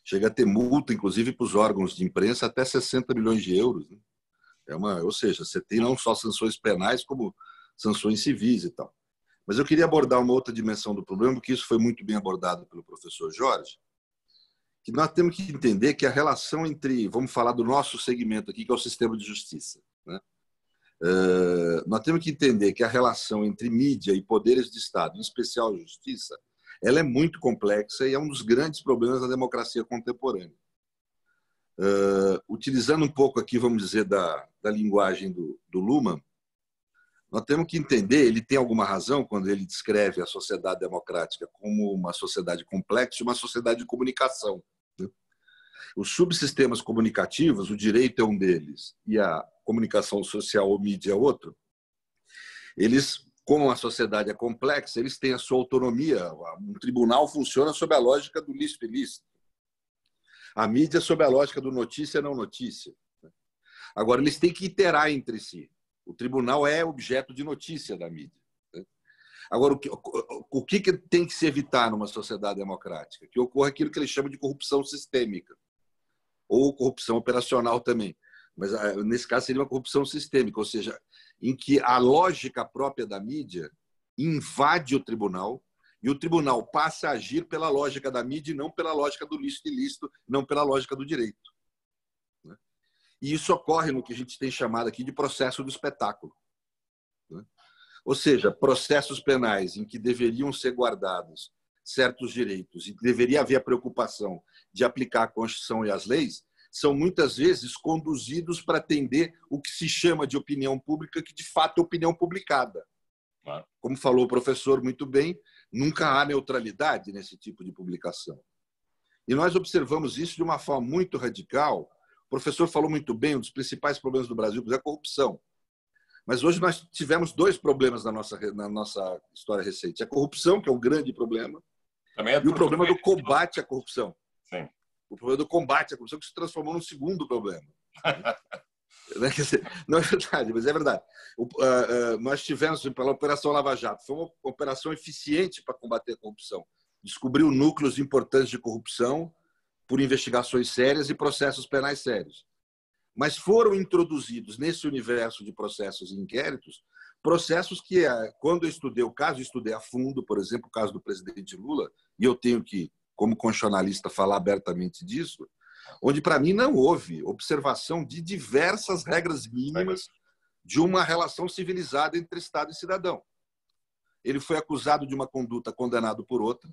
chega a ter multa, inclusive, para os órgãos de imprensa, até 60 milhões de euros. Né? Ou seja, você tem não só sanções penais, como sanções civis e tal. Mas eu queria abordar uma outra dimensão do problema, porque isso foi muito bem abordado pelo professor Jorge, que nós temos que entender que a relação entre, vamos falar do nosso segmento aqui, que é o sistema de justiça, né? Nós temos que entender que a relação entre mídia e poderes de Estado, em especial a justiça, ela é muito complexa e é um dos grandes problemas da democracia contemporânea. Utilizando um pouco aqui, vamos dizer, da linguagem do Luhmann, nós temos que entender, ele tem alguma razão quando ele descreve a sociedade democrática como uma sociedade complexa e uma sociedade de comunicação. Os subsistemas comunicativos, o direito é um deles e a comunicação social ou mídia é outro, eles, como a sociedade é complexa, eles têm a sua autonomia. Um tribunal funciona sob a lógica do lícito e ilícito. A mídia sob a lógica do notícia e não notícia. Agora, eles têm que iterar entre si. O tribunal é objeto de notícia da mídia. Agora, o que tem que se evitar numa sociedade democrática? Que ocorra aquilo que eles chamam de corrupção sistêmica, ou corrupção operacional também. Mas, nesse caso, seria uma corrupção sistêmica, ou seja, em que a lógica própria da mídia invade o tribunal e o tribunal passa a agir pela lógica da mídia e não pela lógica do lícito e ilícito, não pela lógica do direito. E isso ocorre no que a gente tem chamado aqui de processo do espetáculo. Ou seja, processos penais em que deveriam ser guardados certos direitos e deveria haver a preocupação de aplicar a Constituição e as leis, são muitas vezes conduzidos para atender o que se chama de opinião pública, que de fato é opinião publicada. Como falou o professor muito bem, nunca há neutralidade nesse tipo de publicação. E nós observamos isso de uma forma muito radical. O professor falou muito bem, um dos principais problemas do Brasil é a corrupção. Mas hoje nós tivemos dois problemas na nossa história recente. A corrupção, que é um grande problema, e o problema do combate à corrupção. Sim. O problema do combate à corrupção, que se transformou num segundo problema. Não é verdade, mas é verdade. Nós tivemos, pela Operação Lava Jato, foi uma operação eficiente para combater a corrupção. Descobriu núcleos importantes de corrupção por investigações sérias e processos penais sérios. Mas foram introduzidos nesse universo de processos e inquéritos, processos que, quando eu estudei o caso, eu estudei a fundo, por exemplo, o caso do presidente Lula, e eu tenho que, como constitucionalista, falar abertamente disso, onde, para mim, não houve observação de diversas regras mínimas de uma relação civilizada entre Estado e cidadão. Ele foi acusado de uma conduta, condenado por outra.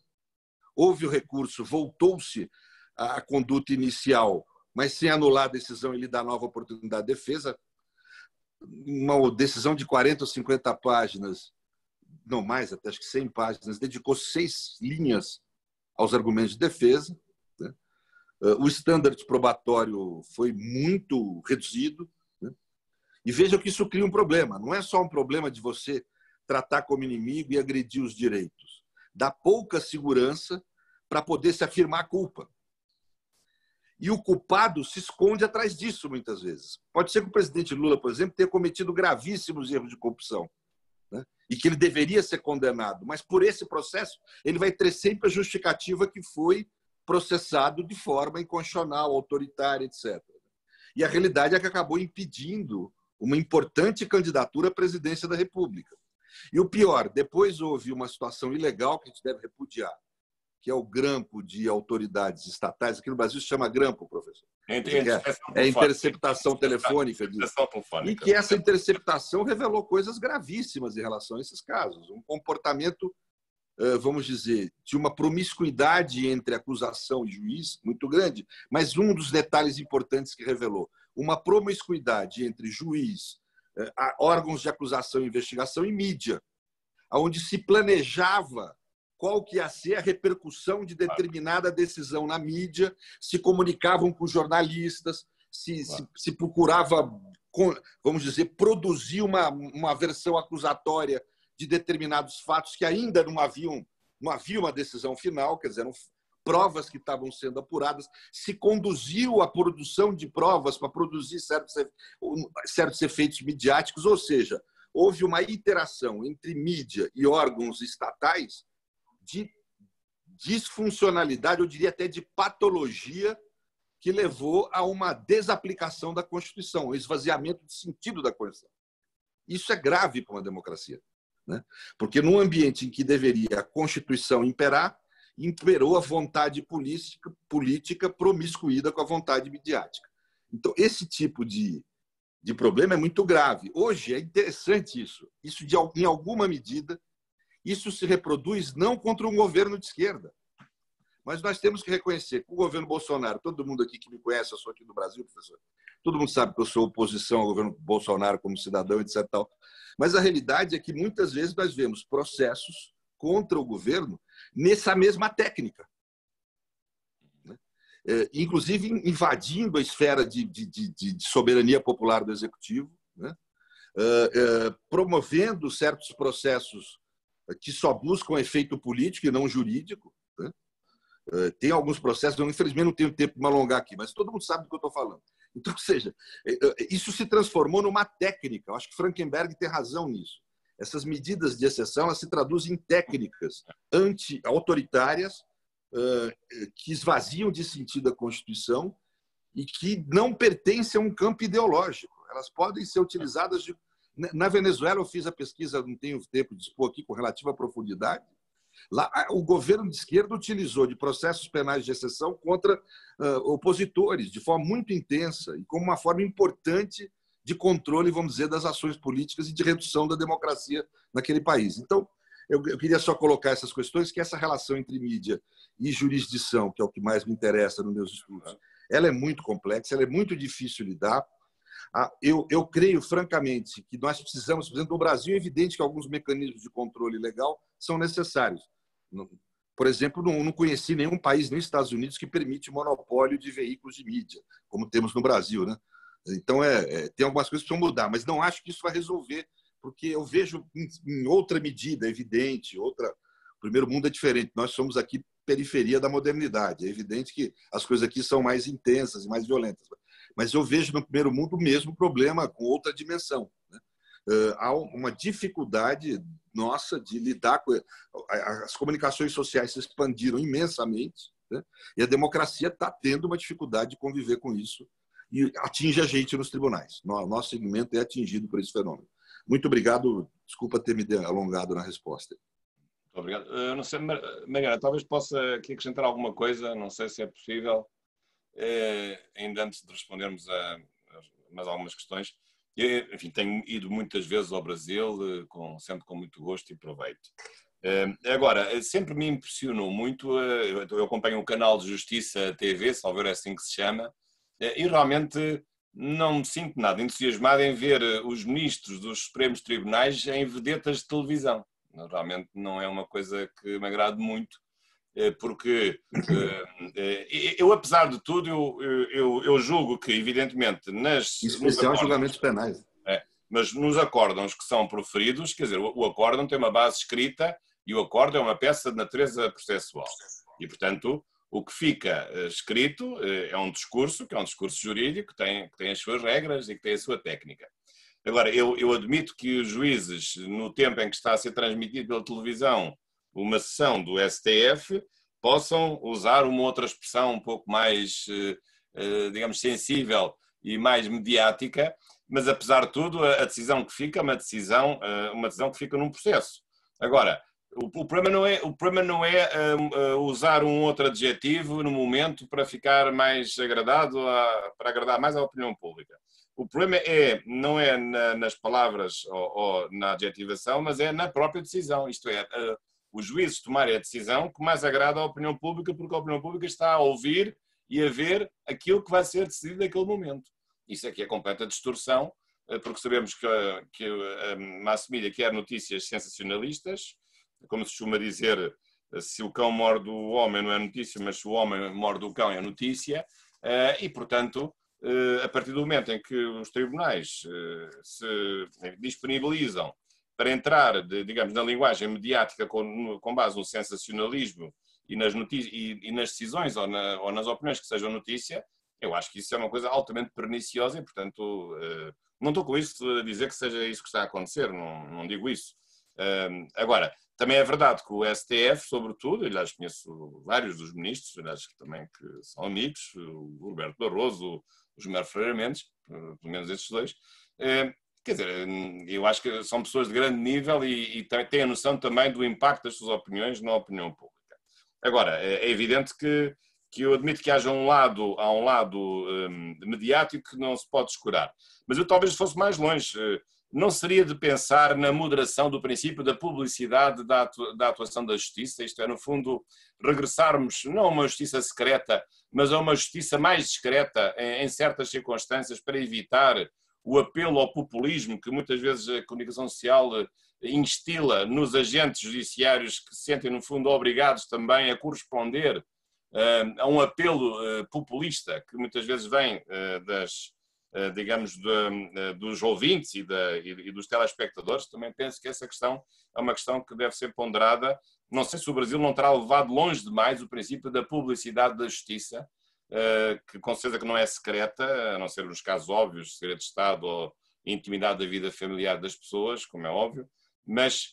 Houve o recurso, voltou-se à conduta inicial, mas sem anular a decisão, ele dá nova oportunidade de defesa. Uma decisão de 40 ou 50 páginas, não mais, até acho que 100 páginas, dedicou 6 linhas aos argumentos de defesa. Né? O standard probatório foi muito reduzido. Né? E veja que isso cria um problema. Não é só um problema de você tratar como inimigo e agredir os direitos. Dá pouca segurança para poder se afirmar a culpa. E o culpado se esconde atrás disso, muitas vezes. Pode ser que o presidente Lula, por exemplo, tenha cometido gravíssimos erros de corrupção, né? E que ele deveria ser condenado. Mas, por esse processo, ele vai ter sempre a justificativa que foi processado de forma inconstitucional, autoritária, etc. E a realidade é que acabou impedindo uma importante candidatura à presidência da República. E o pior, depois houve uma situação ilegal que a gente deve repudiar, que é o grampo de autoridades estatais. Aqui no Brasil se chama grampo, professor. É interceptação telefônica. E que essa interceptação revelou coisas gravíssimas em relação a esses casos. Um comportamento vamos dizer, de uma promiscuidade entre acusação e juiz muito grande, mas um dos detalhes importantes que revelou, uma promiscuidade entre juiz, órgãos de acusação e investigação e mídia, onde se planejava qual que ia ser a repercussão de determinada decisão na mídia, se comunicavam com jornalistas, se procurava, vamos dizer, produzir uma versão acusatória de determinados fatos que ainda não havia uma decisão final, quer dizer, eram provas que estavam sendo apuradas, se conduziu a produção de provas para produzir certos efeitos midiáticos, ou seja, houve uma interação entre mídia e órgãos estatais de disfuncionalidade, eu diria até de patologia, que levou a uma desaplicação da Constituição, um esvaziamento de sentido da Constituição. Isso é grave para uma democracia, né? Porque num ambiente em que deveria a Constituição imperar, imperou a vontade política promiscuída com a vontade midiática. Então, esse tipo de problema é muito grave. Hoje é interessante isso. Em alguma medida, isso se reproduz não contra um governo de esquerda, mas nós temos que reconhecer que o governo Bolsonaro, todo mundo aqui que me conhece, eu sou aqui do Brasil, professor, todo mundo sabe que eu sou oposição ao governo Bolsonaro como cidadão, etc. Mas a realidade é que muitas vezes nós vemos processos contra o governo nessa mesma técnica, né? Inclusive invadindo a esfera de soberania popular do executivo, né? Promovendo certos processos que só buscam efeito político e não jurídico, né? Tem alguns processos, eu infelizmente não tenho tempo de me alongar aqui, mas todo mundo sabe do que eu estou falando. Então, ou seja, isso se transformou numa técnica. Eu acho que Frankenberg tem razão nisso. Essas medidas de exceção elas se traduzem em técnicas anti-autoritárias que esvaziam de sentido a Constituição e que não pertencem a um campo ideológico. Elas podem ser utilizadas... Na Venezuela, eu fiz a pesquisa, não tenho tempo de expor aqui com relativa profundidade. Lá, o governo de esquerda utilizou de processos penais de exceção contra opositores de forma muito intensa e como uma forma importante de controle, vamos dizer, das ações políticas e de redução da democracia naquele país. Então, eu queria só colocar essas questões, que essa relação entre mídia e jurisdição, que é o que mais me interessa nos meus estudos, ela é muito complexa, ela é muito difícil de lidar. Eu creio, francamente, que nós precisamos, por exemplo, no Brasil, é evidente que alguns mecanismos de controle legal são necessários. Por exemplo, não conheci nenhum país, nem Estados Unidos, que permite monopólio de veículos de mídia, como temos no Brasil, né? Então, tem algumas coisas que precisam mudar, mas não acho que isso vai resolver, porque eu vejo em outra medida, evidente, o primeiro mundo é diferente. Nós somos aqui periferia da modernidade. É evidente que as coisas aqui são mais intensas e mais violentas. Mas eu vejo no primeiro mundo o mesmo problema com outra dimensão, né? Há uma dificuldade nossa de lidar com... As comunicações sociais se expandiram imensamente, né? E a democracia está tendo uma dificuldade de conviver com isso e atinge a gente nos tribunais. Nosso segmento é atingido por esse fenômeno. Muito obrigado. Desculpa ter me alongado na resposta. Muito obrigado. Eu não sei, Mariana, talvez possa aqui acrescentar alguma coisa, não sei se é possível, ainda antes de respondermos a mais algumas questões. Enfim, tenho ido muitas vezes ao Brasil, sempre com muito gosto e proveito. Agora, sempre me impressionou muito, eu acompanho o canal de Justiça TV, se houver assim que se chama, e realmente não me sinto nada entusiasmado em ver os ministros dos Supremos Tribunais em vedetas de televisão. Realmente não é uma coisa que me agrade muito, porque eu, apesar de tudo, eu julgo que, evidentemente, especial julgamentos penais. Mas nos acórdãos que são proferidos, quer dizer, o acórdão tem uma base escrita e o acórdão é uma peça de natureza processual. E, portanto, o que fica escrito é um discurso, que é um discurso jurídico, que tem as suas regras e que tem a sua técnica. Agora, eu admito que os juízes, no tempo em que está a ser transmitido pela televisão uma sessão do STF, possam usar uma outra expressão um pouco mais, digamos, sensível e mais mediática, mas, apesar de tudo, a decisão que fica é uma decisão que fica num processo. Agora, o problema não é usar um outro adjetivo no momento para ficar mais para agradar mais à opinião pública. O problema não é nas palavras ou na adjetivação, mas é na própria decisão. Isto é, os juízes tomarem a decisão que mais agrada à opinião pública, porque a opinião pública está a ouvir e a ver aquilo que vai ser decidido naquele momento. Isso aqui é completa distorção, porque sabemos que a mass media quer notícias sensacionalistas, como se costuma dizer, se o cão morde o homem não é notícia, mas se o homem morde o cão é notícia, e, portanto, a partir do momento em que os tribunais se disponibilizam para entrar, digamos, na linguagem mediática com base no sensacionalismo e nas notícias, e nas decisões ou nas opiniões que sejam notícia, eu acho que isso é uma coisa altamente perniciosa e, portanto, não estou com isso a dizer que seja isso que está a acontecer, não digo isso. Agora, também é verdade que o STF, sobretudo, aliás, conheço vários dos ministros, aliás, também que são amigos, o Roberto Barroso, o José Ferreira Mendes, pelo menos esses dois, quer dizer, eu acho que são pessoas de grande nível e têm a noção também do impacto das suas opiniões na opinião pública. Agora, é evidente que eu admito que há um lado mediático que não se pode descurar. Mas eu talvez fosse mais longe. Não seria de pensar na moderação do princípio da publicidade da atuação da justiça, isto é, no fundo, regressarmos não a uma justiça secreta, mas a uma justiça mais discreta em certas circunstâncias para evitar o apelo ao populismo que muitas vezes a comunicação social instila nos agentes judiciários que se sentem, no fundo, obrigados também a corresponder a um apelo populista que muitas vezes vem digamos, dos ouvintes e dos telespectadores. Também penso que essa questão é uma questão que deve ser ponderada. Não sei se o Brasil não terá levado longe demais o princípio da publicidade da justiça, que com certeza que não é secreta, a não ser nos casos óbvios, segredo de Estado ou intimidade da vida familiar das pessoas, como é óbvio, mas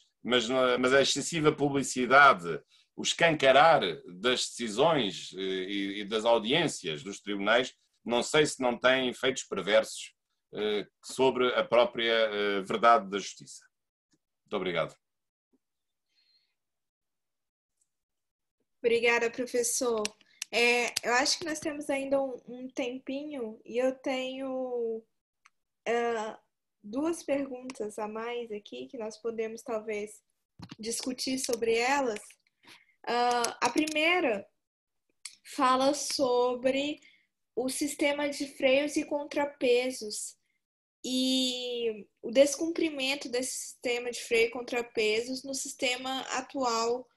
a excessiva publicidade, o escancarar das decisões e das audiências dos tribunais, não sei se não tem efeitos perversos sobre a própria verdade da justiça. Muito obrigado. Obrigada, professor. Eu acho que nós temos ainda um tempinho e eu tenho duas perguntas a mais aqui que nós podemos talvez discutir sobre elas. A primeira fala sobre o sistema de freios e contrapesos e o descumprimento desse sistema de freio e contrapesos no sistema atual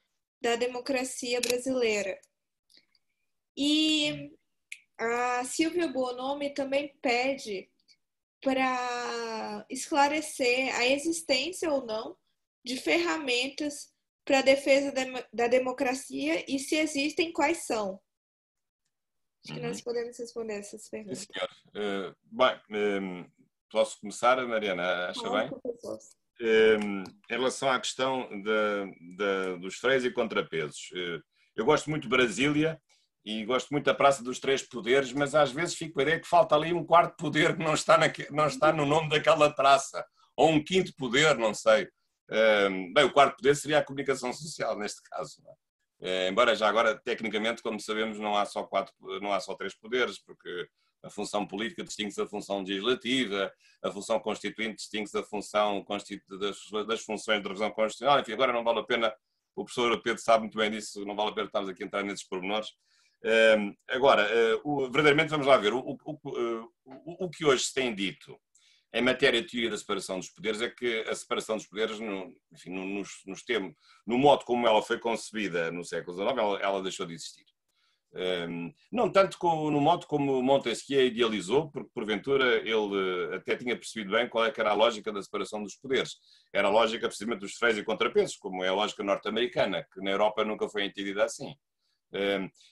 da democracia brasileira. E a Silvia Bonomi também pede para esclarecer a existência ou não de ferramentas para a defesa da democracia e, se existem, quais são. Acho que nós podemos responder essas perguntas. Sim, senhor. Bem, posso começar, Mariana? Acha bem? Professor. Em relação à questão dos freios e contrapesos, eu gosto muito de Brasília e gosto muito da Praça dos Três Poderes, mas às vezes fico com a ideia que falta ali um quarto poder que não está no nome daquela praça, ou um quinto poder, não sei. Bem, o quarto poder seria a comunicação social, neste caso. Não é? Embora já agora, tecnicamente, como sabemos, não há só três poderes, porque a função política distingue-se da função legislativa, a função constituinte distingue-se da função das funções de revisão constitucional. Enfim, agora não vale a pena, o professor Pedro sabe muito bem disso, não vale a pena estarmos aqui a entrar nesses pormenores. Agora, verdadeiramente, vamos lá ver, o que hoje se tem dito em matéria de teoria da separação dos poderes é que a separação dos poderes, enfim, no modo como ela foi concebida no século XIX, ela deixou de existir. Não tanto no modo como Montesquieu idealizou, porque porventura ele até tinha percebido bem qual é que era a lógica da separação dos poderes. Era a lógica precisamente dos freios e contrapesos, como é a lógica norte-americana, que na Europa nunca foi entendida assim.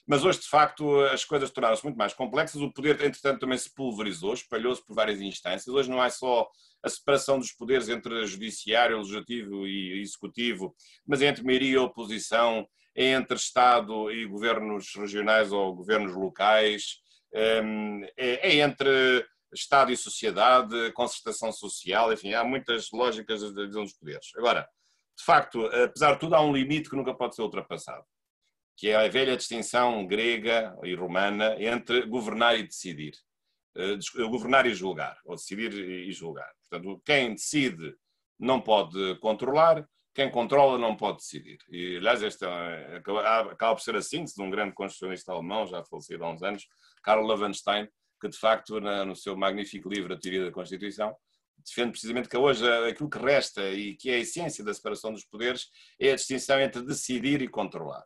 Mas hoje, de facto, as coisas tornaram-se muito mais complexas. O poder, entretanto, também se pulverizou, espalhou-se por várias instâncias. Hoje não é só a separação dos poderes entre judiciário, legislativo e executivo, mas é entre maioria e oposição, é entre Estado e governos regionais ou governos locais, é entre Estado e sociedade, concertação social, enfim, há muitas lógicas da divisão dos poderes. Agora, de facto, apesar de tudo, há um limite que nunca pode ser ultrapassado, que é a velha distinção grega e romana entre governar e decidir. Governar e julgar, ou decidir e julgar. Portanto, quem decide não pode controlar, quem controla não pode decidir. E, aliás, esta acaba por ser a síntese de um grande constitucionalista alemão, já falecido há uns anos, Karl Loewenstein, que de facto, no seu magnífico livro A Teoria da Constituição, defende precisamente que hoje aquilo que resta e que é a essência da separação dos poderes é a distinção entre decidir e controlar.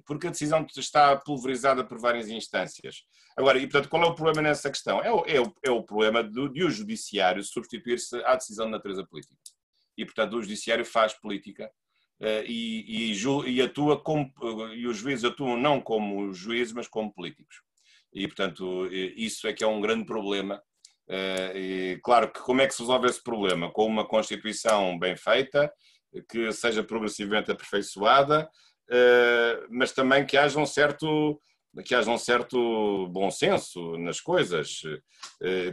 Porque a decisão está pulverizada por várias instâncias. Agora, e portanto, qual é o problema nessa questão? É o problema de o judiciário substituir-se à decisão de natureza política. E, portanto, o judiciário faz política e atua como, e os juízes atuam não como juízes, mas como políticos. E, portanto, isso é que é um grande problema. E, claro que como é que se resolve esse problema? Com uma Constituição bem feita, que seja progressivamente aperfeiçoada, mas também que haja um certo bom senso nas coisas.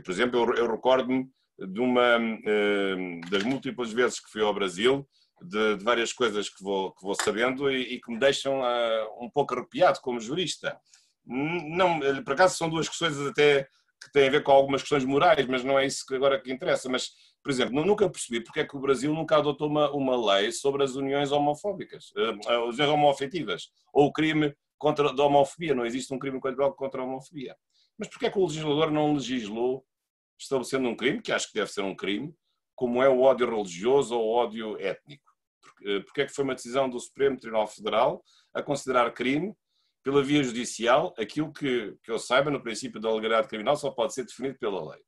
Por exemplo, eu recordo-me das múltiplas vezes que fui ao Brasil, de várias coisas que vou sabendo e que me deixam um pouco arrepiado como jurista. Não, por acaso são duas questões até que têm a ver com algumas questões morais, mas não é isso que agora que interessa. Mas, por exemplo, nunca percebi porque é que o Brasil nunca adotou uma lei sobre as uniões homofóbicas, as uniões homoafetivas, ou o crime da homofobia. Não existe um crime contra a homofobia. Mas porque é que o legislador não legislou estabelecendo um crime, que acho que deve ser um crime, como é o ódio religioso ou o ódio étnico? Porque é que foi uma decisão do Supremo Tribunal Federal a considerar crime, pela via judicial, aquilo que eu saiba, no princípio da legalidade criminal, só pode ser definido pela lei?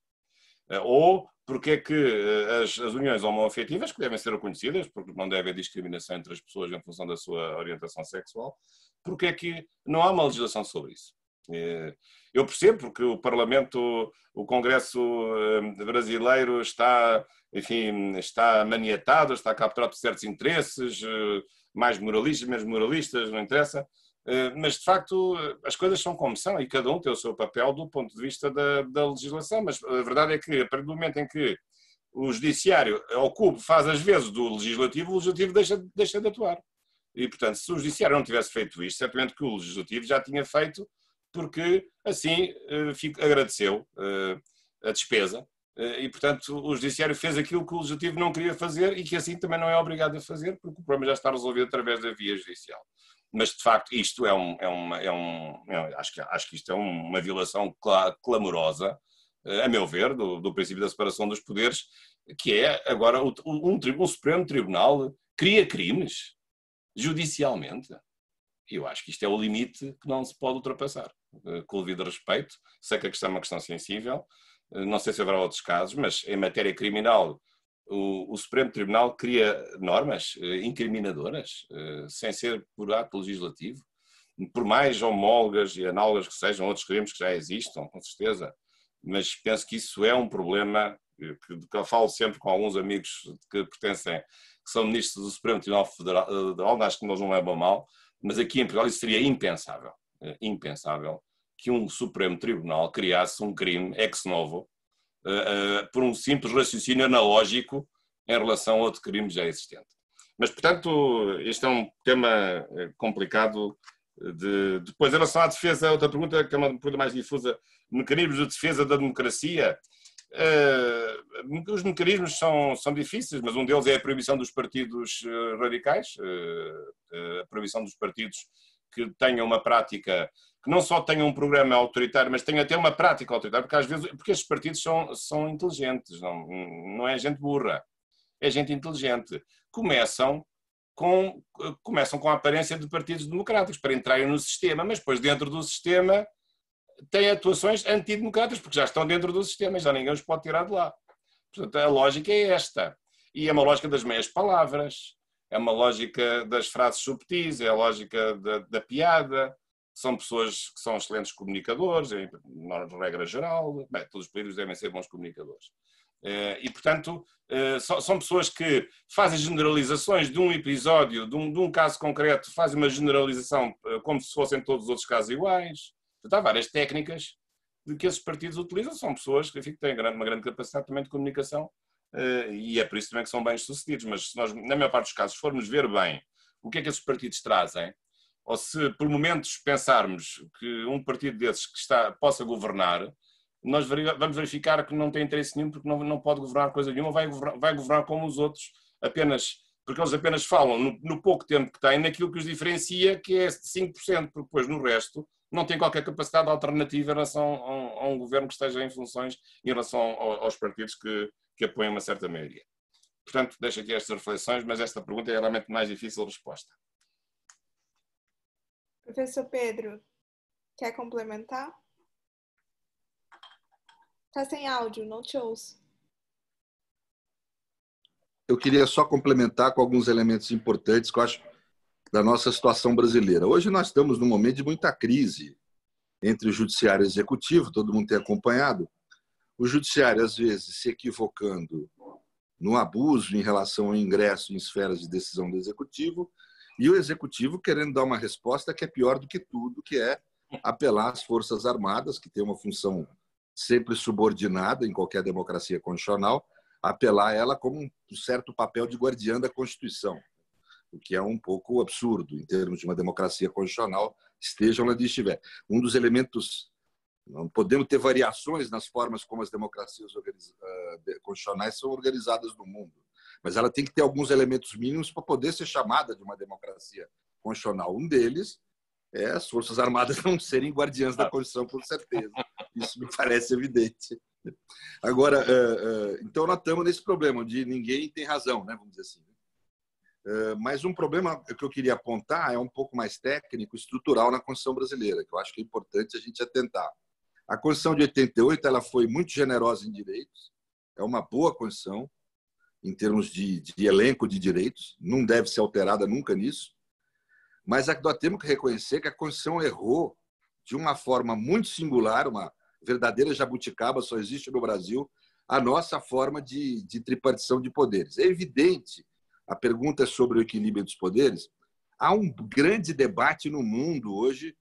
Ou porque é que as uniões homoafetivas, que devem ser reconhecidas, porque não deve haver discriminação entre as pessoas em função da sua orientação sexual, porque é que não há uma legislação sobre isso? Eu percebo porque o Parlamento, o Congresso brasileiro está maniatado, está capturado por certos interesses, mais moralistas, menos moralistas, não interessa. Mas, de facto, as coisas são como são e cada um tem o seu papel do ponto de vista da legislação. Mas a verdade é que, a partir do momento em que o judiciário faz as vezes do legislativo, o legislativo deixa de atuar. E, portanto, se o judiciário não tivesse feito isto, certamente que o legislativo já tinha feito, porque assim agradeceu a despesa. E, portanto, o judiciário fez aquilo que o legislativo não queria fazer e que assim também não é obrigado a fazer, porque o problema já está resolvido através da via judicial. Mas, de facto, isto acho que isto é uma violação clamorosa, a meu ver, do princípio da separação dos poderes, que é agora um Supremo Tribunal cria crimes judicialmente. E eu acho que isto é o limite que não se pode ultrapassar. Com o devido respeito, sei que a questão é uma questão sensível, não sei se haverá outros casos, mas em matéria criminal o Supremo Tribunal cria normas incriminadoras, sem ser por ato legislativo, por mais homólogas e análogas que sejam outros crimes que já existam, com certeza, mas penso que isso é um problema que eu falo sempre com alguns amigos que pertencem, que são ministros do Supremo Tribunal Federal, acho que nós não levam mal, mas aqui em Portugal isso seria impensável que um Supremo Tribunal criasse um crime ex novo por um simples raciocínio analógico em relação a outro crime já existente. Mas, portanto, este é um tema complicado. Depois, em relação à defesa, outra pergunta, que é uma pergunta mais difusa, mecanismos de defesa da democracia. Os mecanismos são difíceis, mas um deles é a proibição dos partidos radicais, a proibição dos partidos que tenham uma prática, que não só tenham um programa autoritário, mas tenham até uma prática autoritária, porque às vezes, porque estes partidos são inteligentes, não é gente burra, é gente inteligente. Começam com a aparência de partidos democráticos para entrarem no sistema, mas depois dentro do sistema têm atuações antidemocráticas, porque já estão dentro do sistema e já ninguém os pode tirar de lá. Portanto, a lógica é esta. E é uma lógica das meias palavras, é uma lógica das frases subtis, é a lógica da piada. São pessoas que são excelentes comunicadores, em regra geral. Bem, todos os políticos devem ser bons comunicadores. E, portanto, são pessoas que fazem generalizações de um episódio, de um caso concreto, fazem uma generalização como se fossem todos os outros casos iguais. Portanto, há várias técnicas de que esses partidos utilizam. São pessoas que têm uma grande capacidade também de comunicação e é por isso também que são bem-sucedidos. Mas se nós, na maior parte dos casos, formos ver bem o que é que esses partidos trazem, ou se por momentos pensarmos que um partido desses possa governar, nós vamos verificar que não tem interesse nenhum, porque não pode governar coisa nenhuma, vai governar como os outros, apenas porque eles apenas falam no pouco tempo que têm naquilo que os diferencia, que é 5%, porque depois no resto não têm qualquer capacidade alternativa em relação a um governo que esteja em funções, em relação aos partidos que apoiam uma certa maioria. Portanto, deixo aqui estas reflexões, mas esta pergunta é realmente mais difícil de resposta. Professor Pedro, quer complementar? Está sem áudio, não te ouço. Eu queria só complementar com alguns elementos importantes que eu acho da nossa situação brasileira. Hoje nós estamos num momento de muita crise entre o judiciário e o executivo, todo mundo tem acompanhado. O judiciário, às vezes, se equivocando no abuso em relação ao ingresso em esferas de decisão do executivo, e o executivo querendo dar uma resposta que é pior do que tudo, que é apelar às Forças Armadas, que tem uma função sempre subordinada em qualquer democracia constitucional, apelar a ela como um certo papel de guardiã da Constituição, o que é um pouco absurdo em termos de uma democracia constitucional, esteja onde estiver. Um dos elementos, não podemos ter variações nas formas como as democracias constitucionais são organizadas no mundo, mas ela tem que ter alguns elementos mínimos para poder ser chamada de uma democracia constitucional. Um deles é as Forças Armadas não serem guardiãs da Constituição, com certeza. Isso me parece evidente. Agora, então nós estamos nesse problema de ninguém tem razão, né, vamos dizer assim. Mas um problema que eu queria apontar é um pouco mais técnico, estrutural na Constituição brasileira, que eu acho que é importante a gente atentar. A Constituição de 88 ela foi muito generosa em direitos, é uma boa Constituição em termos de elenco de direitos, não deve ser alterada nunca nisso, mas nós temos que reconhecer que a Constituição errou de uma forma muito singular, uma verdadeira jabuticaba, só existe no Brasil, a nossa forma de tripartição de poderes. É evidente, a pergunta é sobre o equilíbrio dos poderes, há um grande debate no mundo hoje,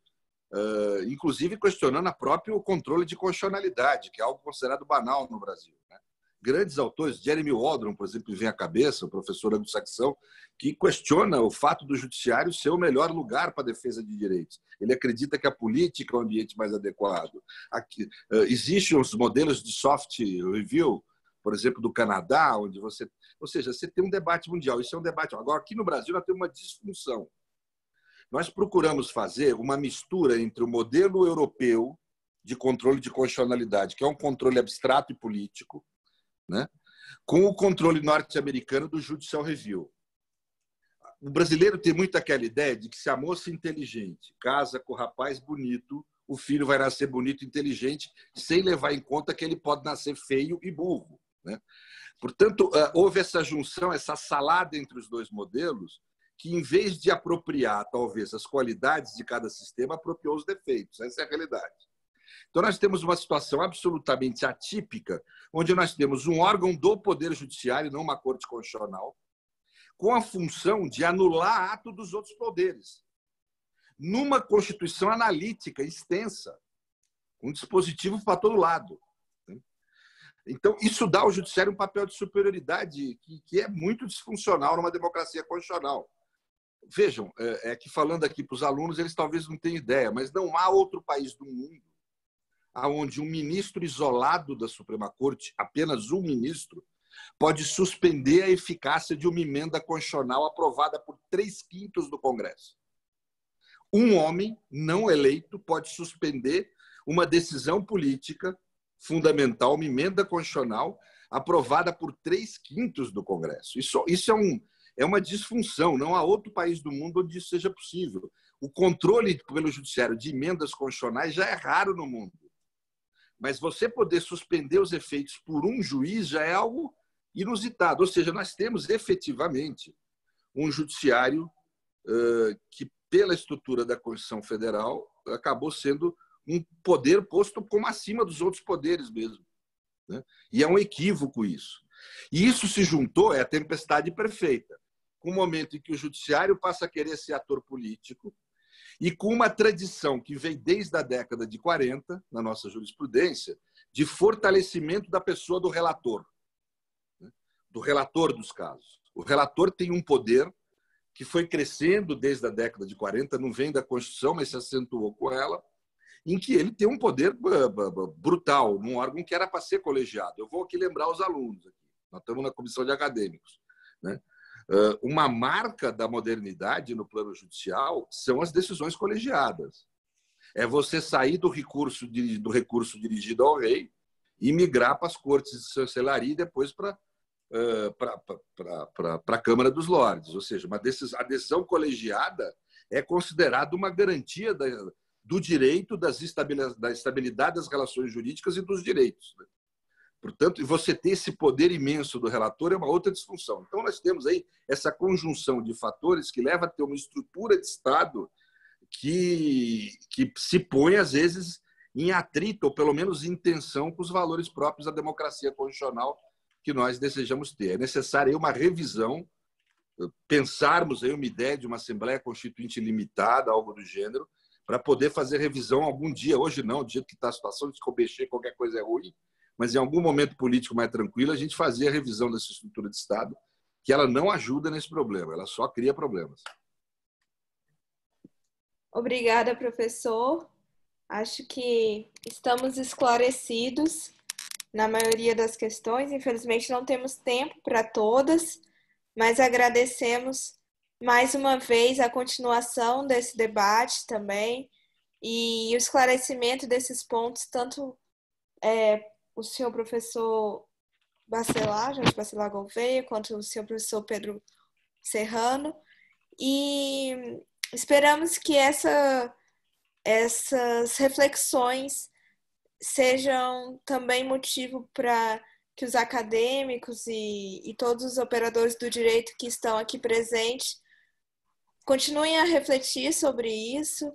inclusive questionando o próprio controle de constitucionalidade, que é algo considerado banal no Brasil, né? Grandes autores, Jeremy Waldron, por exemplo, vem à cabeça, o professor anglo-saxão, que questiona o fato do judiciário ser o melhor lugar para a defesa de direitos. Ele acredita que a política é o ambiente mais adequado. Existem os modelos de soft review, por exemplo, do Canadá, onde você... Ou seja, você tem um debate mundial. Isso é um debate... Agora, aqui no Brasil, nós temos uma disfunção. Nós procuramos fazer uma mistura entre o modelo europeu de controle de constitucionalidade, que é um controle abstrato e político, né, com o controle norte-americano do judicial review. O brasileiro tem muito aquela ideia de que se a moça inteligente casa com o rapaz bonito, o filho vai nascer bonito e inteligente, sem levar em conta que ele pode nascer feio e burro, né? Portanto, houve essa junção, essa salada entre os dois modelos, que em vez de apropriar, talvez, as qualidades de cada sistema, apropriou os defeitos. Essa é a realidade. Então, nós temos uma situação absolutamente atípica, onde nós temos um órgão do Poder Judiciário, não uma Corte Constitucional, com a função de anular ato dos outros poderes, numa Constituição analítica, extensa, um dispositivo para todo lado. Então, isso dá ao Judiciário um papel de superioridade que é muito disfuncional numa democracia constitucional. Vejam, é que falando aqui para os alunos, eles talvez não tenham ideia, mas não há outro país do mundo onde um ministro isolado da Suprema Corte, apenas um ministro, pode suspender a eficácia de uma emenda constitucional aprovada por 3/5 do Congresso. Um homem não eleito pode suspender uma decisão política fundamental, uma emenda constitucional aprovada por 3/5 do Congresso. Isso é uma disfunção. Não há outro país do mundo onde isso seja possível. O controle pelo judiciário de emendas constitucionais já é raro no mundo. Mas você poder suspender os efeitos por um juiz já é algo inusitado. Ou seja, nós temos efetivamente um judiciário que, pela estrutura da Constituição Federal, acabou sendo um poder posto como acima dos outros poderes mesmo, né? E é um equívoco isso. E isso se juntou, é a tempestade perfeita, com o momento em que o judiciário passa a querer ser ator político e com uma tradição que vem desde a década de 40, na nossa jurisprudência, de fortalecimento da pessoa do relator, né? Do relator dos casos. O relator tem um poder que foi crescendo desde a década de 40, não vem da Constituição, mas se acentuou com ela, em que ele tem um poder brutal, num órgão que era para ser colegiado. Eu vou aqui lembrar os alunos. Nós estamos na comissão de acadêmicos, né? Uma marca da modernidade no plano judicial são as decisões colegiadas. É você sair do recurso dirigido ao rei e migrar para as cortes de chancelaria e depois para a Câmara dos Lordes. Ou seja, a decisão colegiada é considerada uma garantia do direito, da estabilidade das relações jurídicas e dos direitos. Portanto, você ter esse poder imenso do relator é uma outra disfunção. Então, nós temos aí essa conjunção de fatores que leva a ter uma estrutura de Estado que se põe, às vezes, em atrito, ou pelo menos em tensão com os valores próprios da democracia constitucional que nós desejamos ter. É necessária uma revisão, pensarmos aí uma ideia de uma Assembleia Constituinte limitada, algo do gênero, para poder fazer revisão algum dia. Hoje não, do jeito que está a situação, de mexer qualquer coisa é ruim, mas em algum momento político mais tranquilo, a gente fazer a revisão dessa estrutura de Estado, que ela não ajuda nesse problema, ela só cria problemas. Obrigada, professor. Acho que estamos esclarecidos na maioria das questões. Infelizmente, não temos tempo para todas, mas agradecemos mais uma vez a continuação desse debate também e o esclarecimento desses pontos, tanto o senhor professor Bacelar, Jorge Bacelar Gouveia, quanto o senhor professor Pedro Serrano. E esperamos que essas reflexões sejam também motivo para que os acadêmicos e todos os operadores do direito que estão aqui presentes continuem a refletir sobre isso.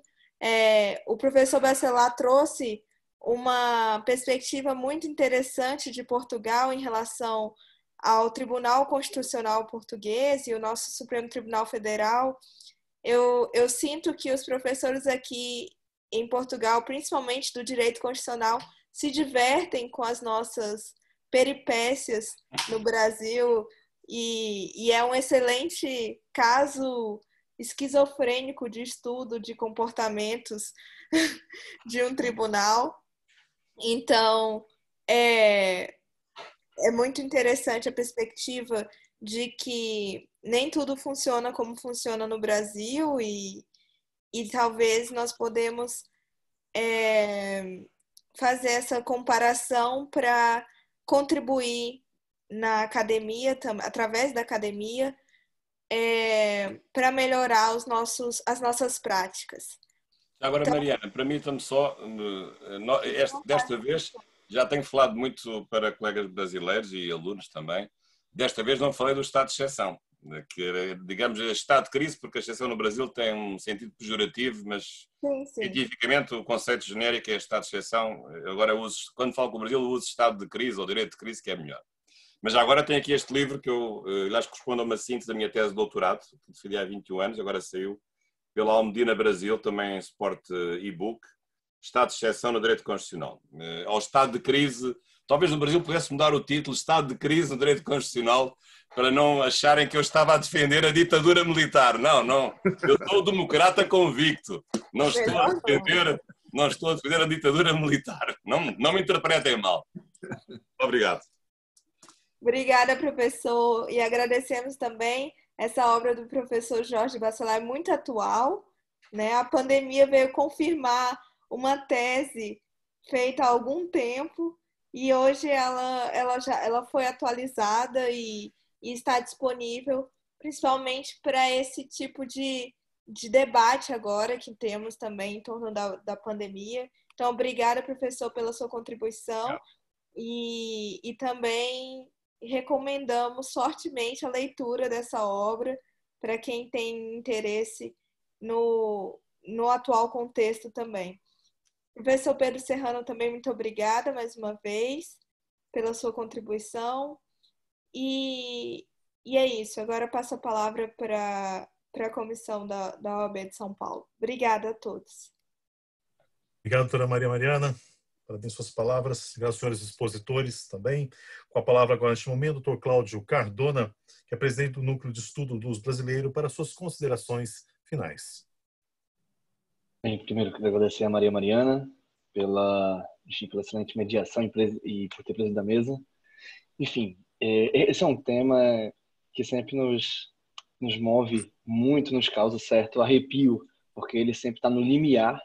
O professor Bacelar trouxe uma perspectiva muito interessante de Portugal em relação ao Tribunal Constitucional Português e o nosso Supremo Tribunal Federal. Eu sinto que os professores aqui em Portugal, principalmente do direito constitucional, se divertem com as nossas peripécias no Brasil e é um excelente caso esquizofrênico de estudo de comportamentos de um tribunal. Então, é muito interessante a perspectiva de que nem tudo funciona como funciona no Brasil e talvez nós podemos fazer essa comparação para contribuir na academia, através da academia, para melhorar as nossas práticas. Agora, então, Mariana, permita-me só, desta vez, já tenho falado muito para colegas brasileiros e alunos também, desta vez não falei do estado de exceção, que digamos estado de crise, porque a exceção no Brasil tem um sentido pejorativo, mas sim. Cientificamente o conceito genérico é estado de exceção. Agora, quando falo com o Brasil, eu uso estado de crise ou direito de crise, que é melhor. Mas já agora tenho aqui este livro que eu, aliás, corresponde a uma síntese da minha tese de doutorado, que defendi há 21 anos, agora saiu pela Almedina Brasil, também em suporte e-book, Estado de Exceção no Direito Constitucional. Ao estado de crise, talvez no Brasil pudesse mudar o título, Estado de Crise no Direito Constitucional, para não acharem que eu estava a defender a ditadura militar. Não. Eu sou democrata convicto. Não estou a defender a ditadura militar. Não me interpretem mal. Obrigado. Obrigada, professor. E agradecemos também essa obra do professor Jorge Bacelar, é muito atual, né? A pandemia veio confirmar uma tese feita há algum tempo e hoje ela foi atualizada e está disponível, principalmente para esse tipo de debate agora que temos também em torno da pandemia. Então, obrigada, professor, pela sua contribuição e também recomendamos fortemente a leitura dessa obra para quem tem interesse no atual contexto também. Professor Pedro Serrano, também muito obrigada mais uma vez pela sua contribuição. E é isso. Agora passo a palavra para a comissão da OAB de São Paulo. Obrigada a todos. Obrigado, doutora Maria Mariana. Parabéns suas palavras. Obrigado, senhores expositores também. Com a palavra agora, neste momento, o doutor Cláudio Cardona, que é presidente do Núcleo de Estudo dos Brasileiros, para suas considerações finais. Bem, primeiro, quero agradecer a Maria Mariana pela excelente mediação e por ter presidido a mesa. Enfim, esse é um tema que sempre nos nos move muito, nos causa certo arrepio, porque ele sempre está no limiar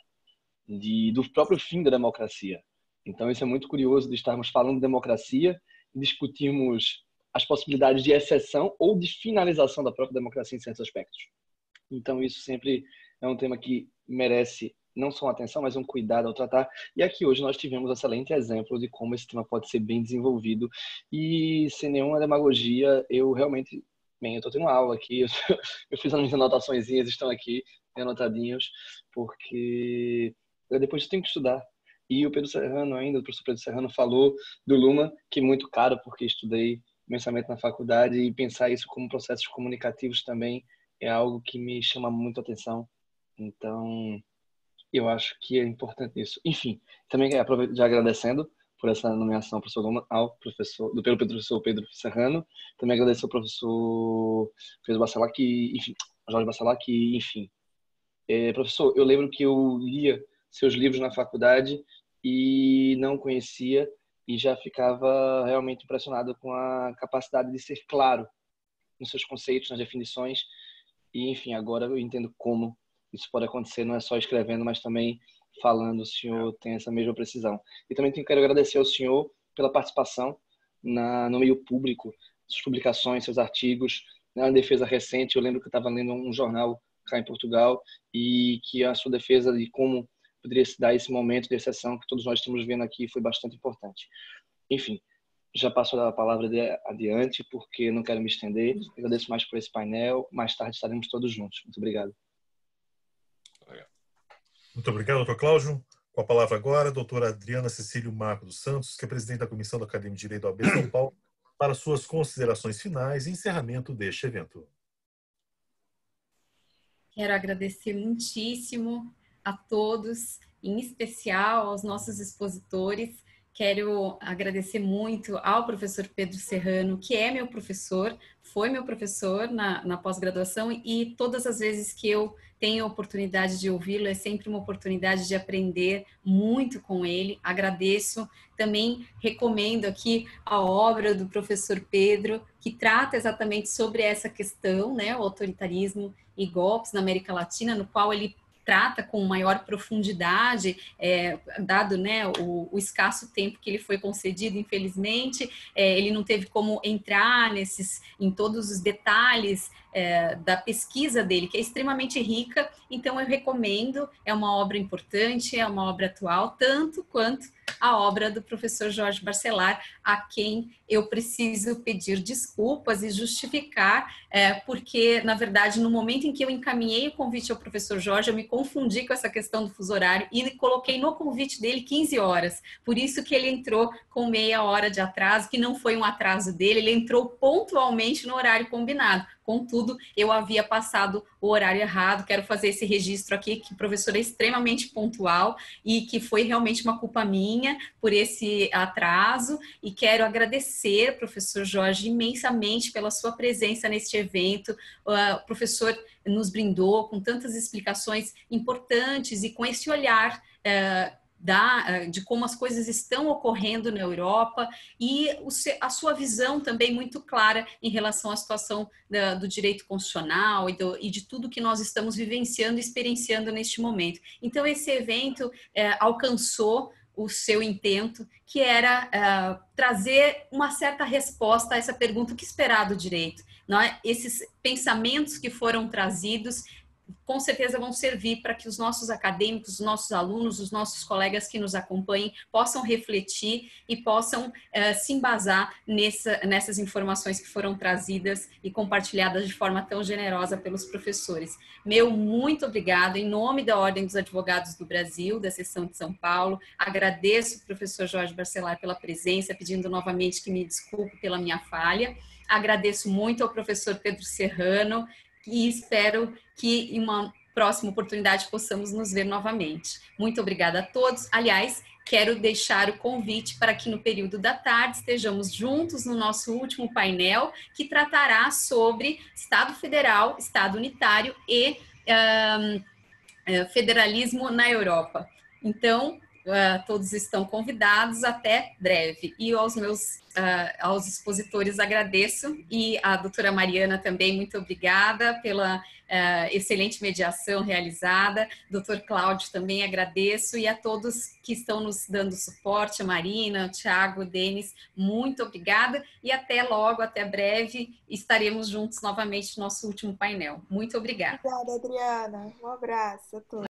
do próprio fim da democracia. Então, isso é muito curioso de estarmos falando de democracia e discutirmos as possibilidades de exceção ou de finalização da própria democracia em certos aspectos. Então, isso sempre é um tema que merece não só uma atenção, mas um cuidado ao tratar. E aqui hoje nós tivemos um excelente exemplo de como esse tema pode ser bem desenvolvido e sem nenhuma demagogia. Eu realmente, bem, eu estou tendo aula aqui, eu fiz as minhas anotaçõezinhas, estão aqui anotadinhos, porque depois eu tenho que estudar. E o Pedro Serrano ainda, o professor Pedro Serrano falou do Luma, que é muito caro, porque estudei imensamente na faculdade, e pensar isso como processos comunicativos também é algo que me chama muito a atenção. Então, eu acho que é importante isso. Enfim, também já agradecendo por essa nomeação ao professor Luma, pelo professor Pedro Serrano. Também agradecer ao professor Pedro Bacelar, Jorge Bacelar, enfim. Professor, eu lembro que eu lia seus livros na faculdade e não conhecia e já ficava realmente impressionado com a capacidade de ser claro nos seus conceitos, nas definições. E, enfim, agora eu entendo como isso pode acontecer, não é só escrevendo, mas também falando. O senhor tem essa mesma precisão. E também quero agradecer ao senhor pela participação no meio público, suas publicações, seus artigos, na defesa recente. Eu lembro que eu estava lendo um jornal cá em Portugal e que a sua defesa de como poderia se dar esse momento de exceção que todos nós estamos vendo aqui foi bastante importante. Enfim, já passo a palavra adiante, porque não quero me estender. Agradeço mais por esse painel. Mais tarde estaremos todos juntos. Muito obrigado. Muito obrigado, doutor Cláudio. Com a palavra agora, a doutora Adriana Cecílio Marco dos Santos, que é presidente da Comissão da Academia de Direito da OAB São Paulo, para suas considerações finais e encerramento deste evento. Quero agradecer muitíssimo a todos, em especial aos nossos expositores. Quero agradecer muito ao professor Pedro Serrano, que é meu professor, foi meu professor na pós-graduação, e todas as vezes que eu tenho a oportunidade de ouvi-lo, é sempre uma oportunidade de aprender muito com ele. Agradeço. Também recomendo aqui a obra do professor Pedro, que trata exatamente sobre essa questão, né, o autoritarismo e golpes na América Latina, no qual ele trata com maior profundidade, dado, né, o escasso tempo que ele foi concedido, infelizmente, ele não teve como entrar em todos os detalhes da pesquisa dele, que é extremamente rica. Então eu recomendo, é uma obra importante, é uma obra atual, tanto quanto a obra do professor Jorge Bacelar, a quem eu preciso pedir desculpas e justificar, porque, na verdade, no momento em que eu encaminhei o convite ao professor Jorge, eu me confundi com essa questão do fuso horário e coloquei no convite dele 15 horas. Por isso que ele entrou com meia hora de atraso, que não foi um atraso dele, ele entrou pontualmente no horário combinado. Contudo, eu havia passado o horário errado. Quero fazer esse registro aqui, que o professor é extremamente pontual e que foi realmente uma culpa minha por esse atraso. E quero agradecer, professor Jorge, imensamente pela sua presença neste evento. O professor nos brindou com tantas explicações importantes e com esse olhar de como as coisas estão ocorrendo na Europa e a sua visão também muito clara em relação à situação do direito constitucional e de tudo que nós estamos vivenciando e experienciando neste momento. Então, esse evento alcançou o seu intento, que era trazer uma certa resposta a essa pergunta: o que esperar do direito? Não é? Esses pensamentos que foram trazidos com certeza vão servir para que os nossos acadêmicos, os nossos alunos, os nossos colegas que nos acompanhem possam refletir e possam se embasar nessas informações que foram trazidas e compartilhadas de forma tão generosa pelos professores. Meu muito obrigado, em nome da Ordem dos Advogados do Brasil, da seção de São Paulo. Agradeço ao professor Jorge Bacelar pela presença, pedindo novamente que me desculpe pela minha falha. Agradeço muito ao professor Pedro Serrano, e espero que em uma próxima oportunidade possamos nos ver novamente. Muito obrigada a todos. Aliás, quero deixar o convite para que no período da tarde estejamos juntos no nosso último painel, que tratará sobre Estado Federal, Estado Unitário e federalismo na Europa. Então, todos estão convidados, até breve. E aos expositores agradeço, e a doutora Mariana também, muito obrigada pela excelente mediação realizada. Doutor Cláudio também agradeço, e a todos que estão nos dando suporte, a Marina, o Thiago, o Denis, muito obrigada, e até logo, até breve, estaremos juntos novamente no nosso último painel. Muito obrigada. Obrigada, Adriana. Um abraço a todos.